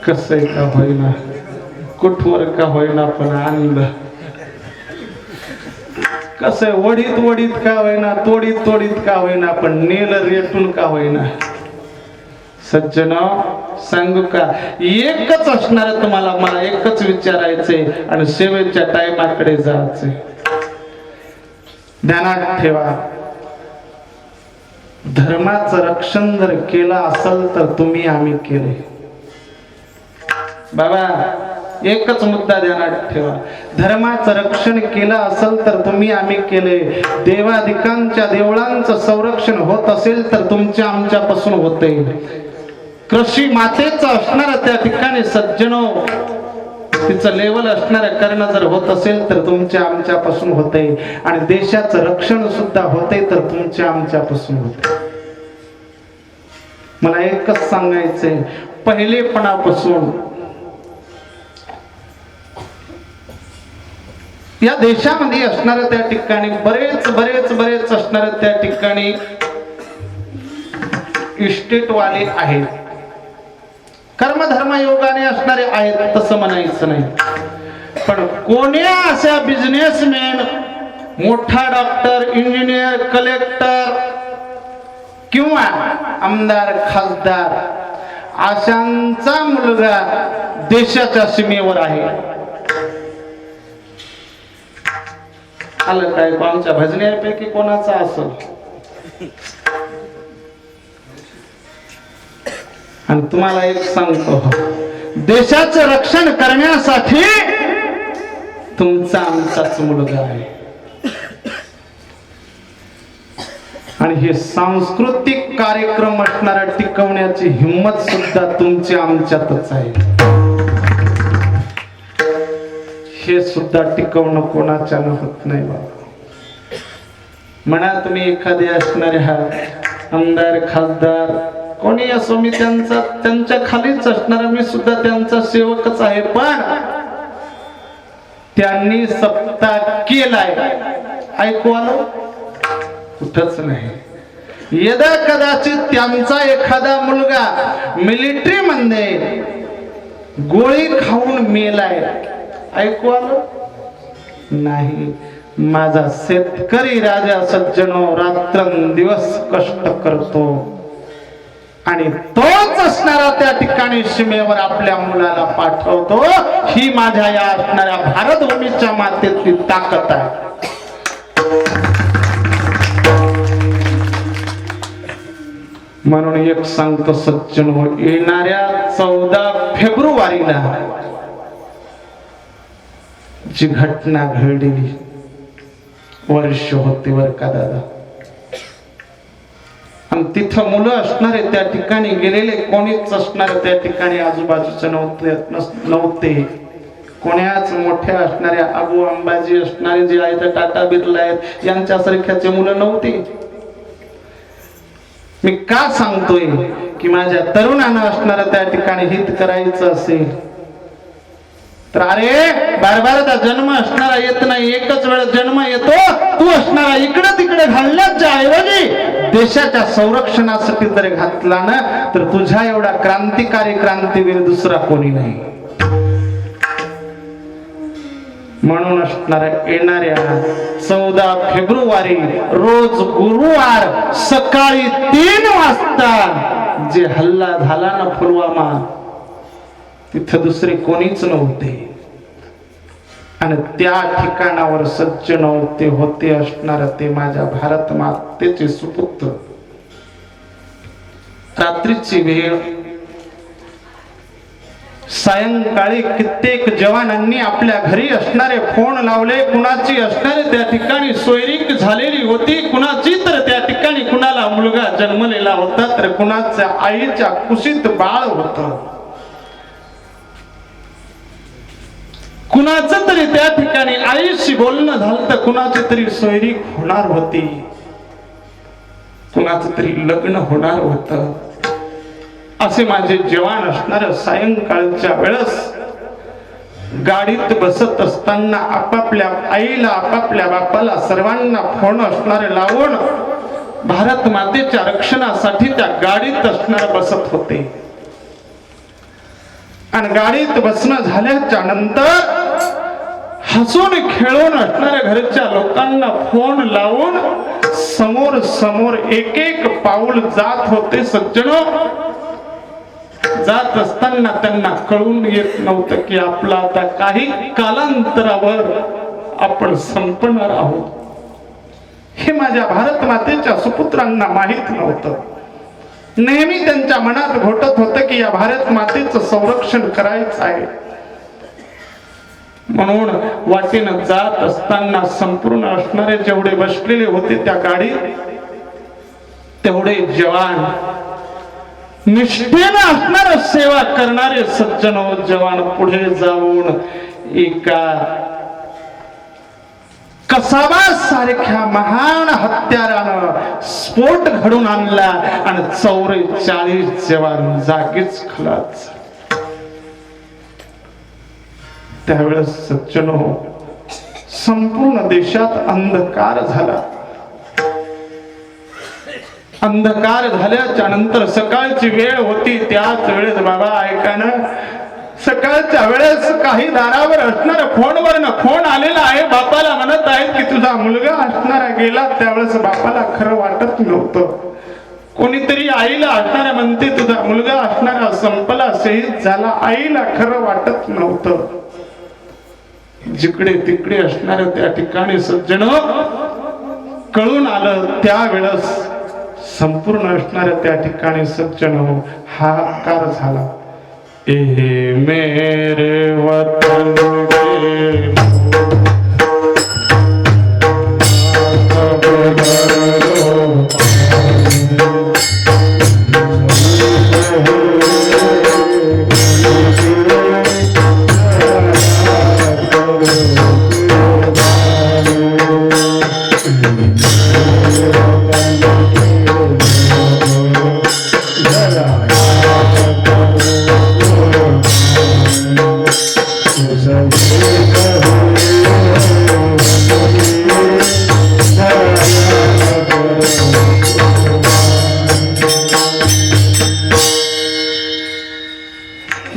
कसं का होईना, कुठवर का होईना पण आनंद. कसं वडीत वडीत का होईना, तोडीत तोडीत का होईना, पण नेल रेटून का होईना. सज्जन सांगू का, एकच असणार आहे तुम्हाला, मला एकच विचारायचंय आणि सेवेच्या टायमाकडे जायचंय. ध्यानात ठेवा, धर्माचं रक्षण जर केलं असेल तर तुम्ही आम्ही केले, बाबा एकच मुद्दा ध्यानात ठेवा, धर्माचं रक्षण केलं असेल तर तुम्ही आम्ही केले, देवादिकांच्या देवळांचं संरक्षण होत असेल तर तुमच्या आमच्यापासून होते. कृषी मातेचं असणार त्या ठिकाणी सज्जनो तिचं लेवल असणारं करणं जर होत असेल तर तुमच्या आमच्यापासून होते, आणि देशाचं रक्षण सुद्धा होते तर तुमच्या आमच्यापासून होते. मला एकच सांगायचंय, पहिलेपणापासून या देशामध्ये असणाऱ्या त्या ठिकाणी बरेच असणाऱ्या त्या ठिकाणी इस्टेटवाले आहेत, कर्मधर्म योगाने असणारे आहेत तसं म्हणायचं नाही. पण कोण्या अशा बिझनेसमॅन, मोठा डॉक्टर, इंजिनियर, कलेक्टर किंवा आमदार, खासदार अशांचा मुलगा देशाच्या सीमेवर आहे. आलं काय आमच्या भजन्यापैकी कोणाचा असेल? आणि तुम्हाला एक सांगतो, देशाचं रक्षण करण्यासाठी तुमचा आमचाच मुलगा आहे. आणि हे सांस्कृतिक कार्यक्रम असणारा टिकवण्याची हिंमत सुद्धा तुमच्या आमच्यातच आहे. हे सुद्धा टिकवणं कोणाच्यानं होत नाही बाबा. म्हणा तुम्ही एखादे असणारे आमदार, खासदार कोणी असो, मी त्यांच्या खालीच असणारा, मी सुद्धा त्यांचा सेवकच आहे. पण त्यांनी सप्ताह केलाय, ऐकू आलं? कुठंच नाही. यदा कदाचित त्यांचा एखादा मुलगा मिलिटरी मध्ये गोळी खाऊन मेलाय, ऐकू आलं? नाही. माझा शेतकरी राजा सज्जनो रात्रंदिवस कष्ट करतो, आणि तोच असणारा त्या ठिकाणी सीमेवर आपल्या मुलाला पाठवतो. ही माझ्या या असणाऱ्या भारतभूमीच्या मातेतली ताकद आहे. म्हणून एक सांगतो सज्जनो, येणाऱ्या 14 फेब्रुवारीला जी घटना घडली, वर्ष होते वर का दादा, आणि तिथं मुलं असणारे त्या ठिकाणी गेलेले कोणीच असणारे त्या ठिकाणी आजूबाजूचे नव्हते. कोण्याच मोठ्या असणाऱ्या अबू अंबाजी असणारे जे आहेत, टाटा बिर्ला आहेत, यांच्यासारख्याचे मुलं नव्हते. मी का सांगतोय की माझ्या तरुणांना असणारा त्या ठिकाणी हित करायचं असेल तर अरे बारबारदा जन्म असणारा येत नाही, एकच वेळ जन्म येतो. तू असणारा इकडे तिकडे घालण्याच्या ऐवजी देशाच्या संरक्षणासाठी जर घातला ना, तर तुझ्या एवढा क्रांतिकारी क्रांतीवीर दुसरा कोणी नाही. म्हणून असणाऱ्या येणाऱ्या 14 फेब्रुवारी रोज गुरुवार सकाळी 3 वाजता जे हल्ला झाला ना पुलवामा, तिथं दुसरे कोणीच नव्हते, आणि त्या ठिकाणावर सज्जन होते असणार ते माझ्या भारत मातेचे सुपुत्र. रात्रीची वेळ, सायंकाळी कित्येक जवानांनी आपल्या घरी असणारे फोन लावले. कुणाची असणारे त्या ठिकाणी सोयरीक झालेली होती, कुणाची तर त्या ठिकाणी कुणाला मुलगा जन्मलेला होता, तर कुणाच्या आईच्या कुशीत बाळ होतं, कुणाचं तरी त्या ठिकाणी आईशी बोलणं झालं, तर कुणाची तरी सोयरीक होणार होती, कुणाचं तरी लग्न होणार होतं. असे माझे जवान असणार सायंकाळच्या वेळेस गाडीत बसत असताना आपापल्या आईला, आपापल्या बापाला, सर्वांना फोन असणारे लावून भारत मातेच्या रक्षणासाठी त्या गाडीत असणारे बसत होते. आणि गाडीत बसणं झाल्याच्या नंतर हसून खेळून असणाऱ्या घरच्या लोकांना फोन लावून समोर समोर एक एक पाऊल जात होते. सज्जनो, जात असताना त्यांना कळून येत नव्हतं की आपला आता काही कालांतरावर आपण संपणार आहोत. हे माझ्या भारत मातेच्या सुपुत्रांना माहित नव्हतं. नेहमी त्यांच्या मनात घोटत होतं की या भारत मातेचं संरक्षण करायचं आहे. म्हणून वाटेनं जात असताना संपूर्ण असणारे जेवढे बसलेले होते त्या गाडीत तेवढे जवान, निष्ठेनं असणारे सेवा करणारे सज्जन जवान पुढे जाऊन एका कसाबा सारख्या महान हत्यारानं स्फोट घडून आणला आणि 44 जवान जागीच खलास. त्यावेळेस सज्जनो संपूर्ण देशात अंधकार झाला. अंधकार झाल्याच्या नंतर सकाळची वेळ होती. त्याच वेळेस बाबा ऐका ना, सकाळच्या वेळेस काही दारावर असणारा फोन आलेला आहे. बापाला म्हणत आहेत की तुझा मुलगा असणारा गेला. त्यावेळेस बापाला खरं वाटत नव्हतं. कोणीतरी आईला असणारा म्हणते तुझा मुलगा असणारा संपला, शहीद झाला. आईला खरं वाटत नव्हतं. जिकडे तिकडे असणाऱ्या त्या ठिकाणी सज्जन कळून आलं. त्यावेळेस संपूर्ण असणाऱ्या त्या ठिकाणी सज्जन हाहाकार झाला. ए मेरे वतन के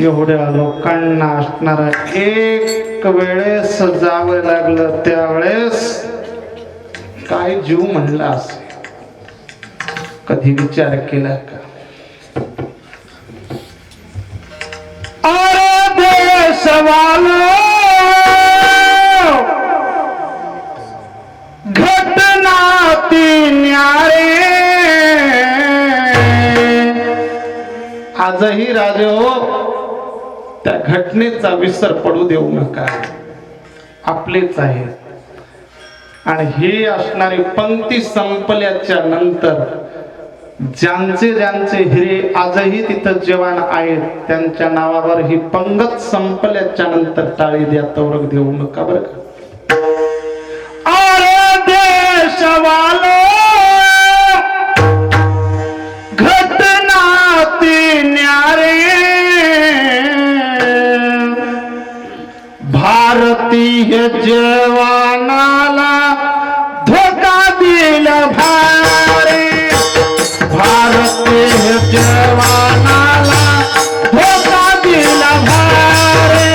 एवढ्या लोकांना असणारा एक वेळेस जावं लागलं. त्यावेळेस काय जीव म्हणला असे कधी विचार केला का? अरे देशवालो, घटना ती न्यारे. आजही राजे हो, त्या घटनेचा विसर पडू देऊ नका. आपलेच आहे. आणि हे असणारी पंक्ती संपल्याच्या नंतर ज्यांचे ज्यांचे हिरे आजही तिथं जवान आहेत त्यांच्या नावावर ही पंगत संपल्याच्या नंतर टाळी द्या, तवरक देऊ नका बरं का. अरे देशवालो, घटना ती न्यारे. भारतीय जवानाला धोका दिला भारे. भारतीय जवानाला धोका दिला भारे.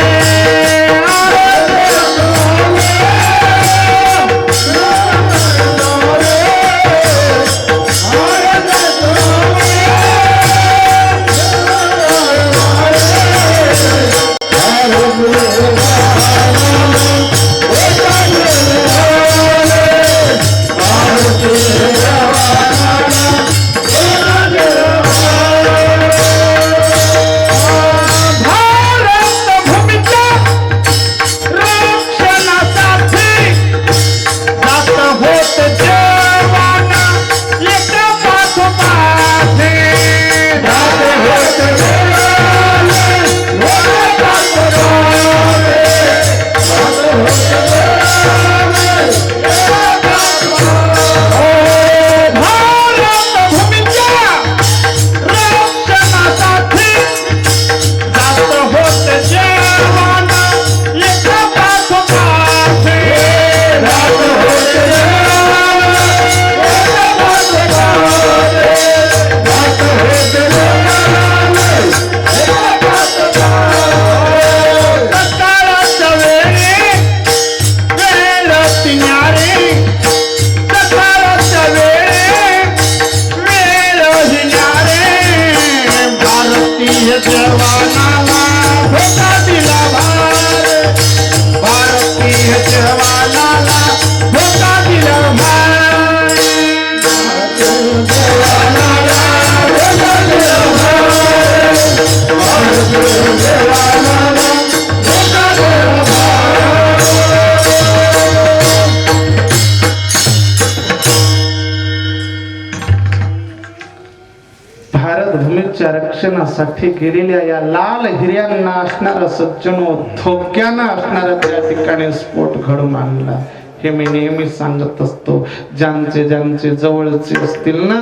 दर्शनासाठी गेलेल्या या लाल हिऱ्यांना असणारा सज्जनो धोक्यानं असणारा त्या ठिकाणी स्फोट घडून आणला. हे मी नेहमी सांगत असतो, ज्यांचे ज्यांचे जवळचे असतील ना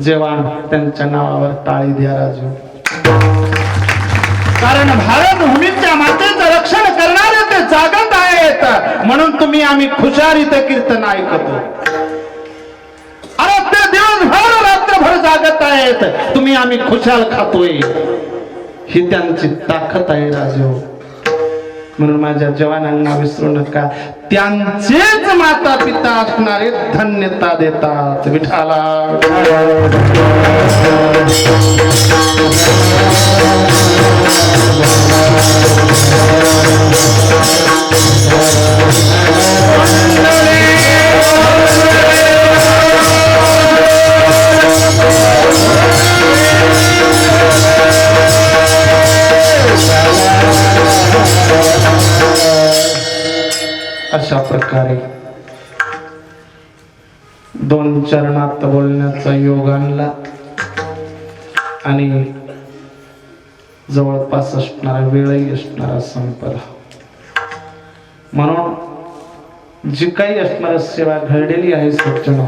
जवान, त्यांच्या नावावर टाळी द्या राजू. कारण भारत भूमीच्या मातेचं रक्षण करणारे ते जागत आहेत, म्हणून तुम्ही आम्ही खुशारीत कीर्तन ऐकतो. अरे ते दिवसभर रात्रभर जागत आहेत, तुम्ही आम्ही खुशाल खातोय. ही त्यांची ताकद आहे राजू. म्हणून माझ्या जवानांना विसरू नका, त्यांचेच माता पिता असणारे धन्यता देतात. विठाला अशा प्रकारे दोन चरणात बोलण्याचा योग आणला आणि जवळपास असणारा वेळही असणारा संपला. म्हणून जी काही असणारी सेवा घडलेली आहे सज्जन,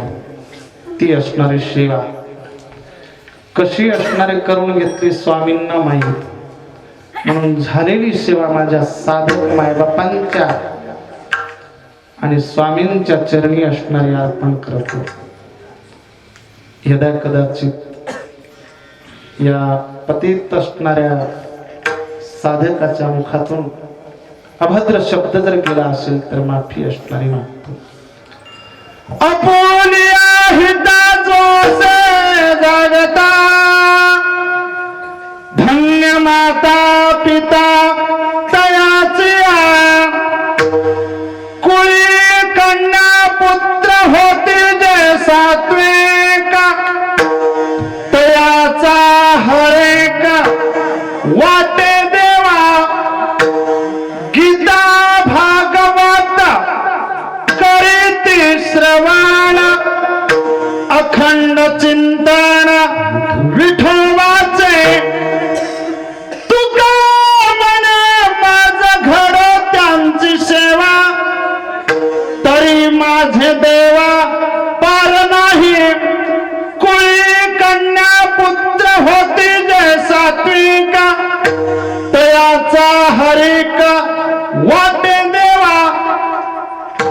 ती असणारी सेवा कशी असणारे करून घेतली स्वामींना माहीत. म्हणून झालेली सेवा माझ्या साधक मायबापांच्या आणि स्वामींच्या चरणी असणारी अर्पण करतो. यदा कदाचित या पतित असणाऱ्या साधकाच्या मुखातून अभद्र शब्द जर गेला असेल तर माफी असणारी मागतो. अपोलिया हिता जोसे जागता, धन्य माता पिता तयाची पुत्र होते जय सात्विक, तयाचा हरेक वाटे देवा. गीता भागवत करीती श्रवण, अखंड चिंतन विठोबाचे. तुका मने माझ घडो त्यांची सेवा, तरी माझे देवा पार नाही. कुळी कन्या पुत्र होती जय सात्विक, तयाचा हरिक वाटे देवा.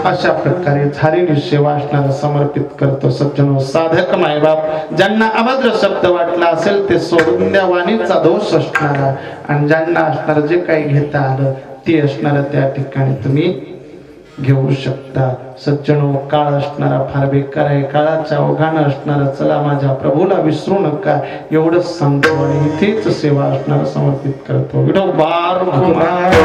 अशा प्रकारे झालेली सेवा असणारा समर्पित करतो. सज्जनो, साधक मायबाप ज्यांना अभद्र शब्द वाटला असेल ते सोडून द्या. वाणीचा दोष असणारा आणि ज्यांना असणारं जे काही घेता आलं ते असणारं त्या ठिकाणी तुम्ही घेऊ शकता. सज्जनो, काळ असणारा फार बेकार आहे, काळाच्या ओघानं असणारा चला माझ्या प्रभूला विसरू नका एवढंच सांगतो आणि इथेच सेवा असणारा समर्पित करतो. विठोबार कुमार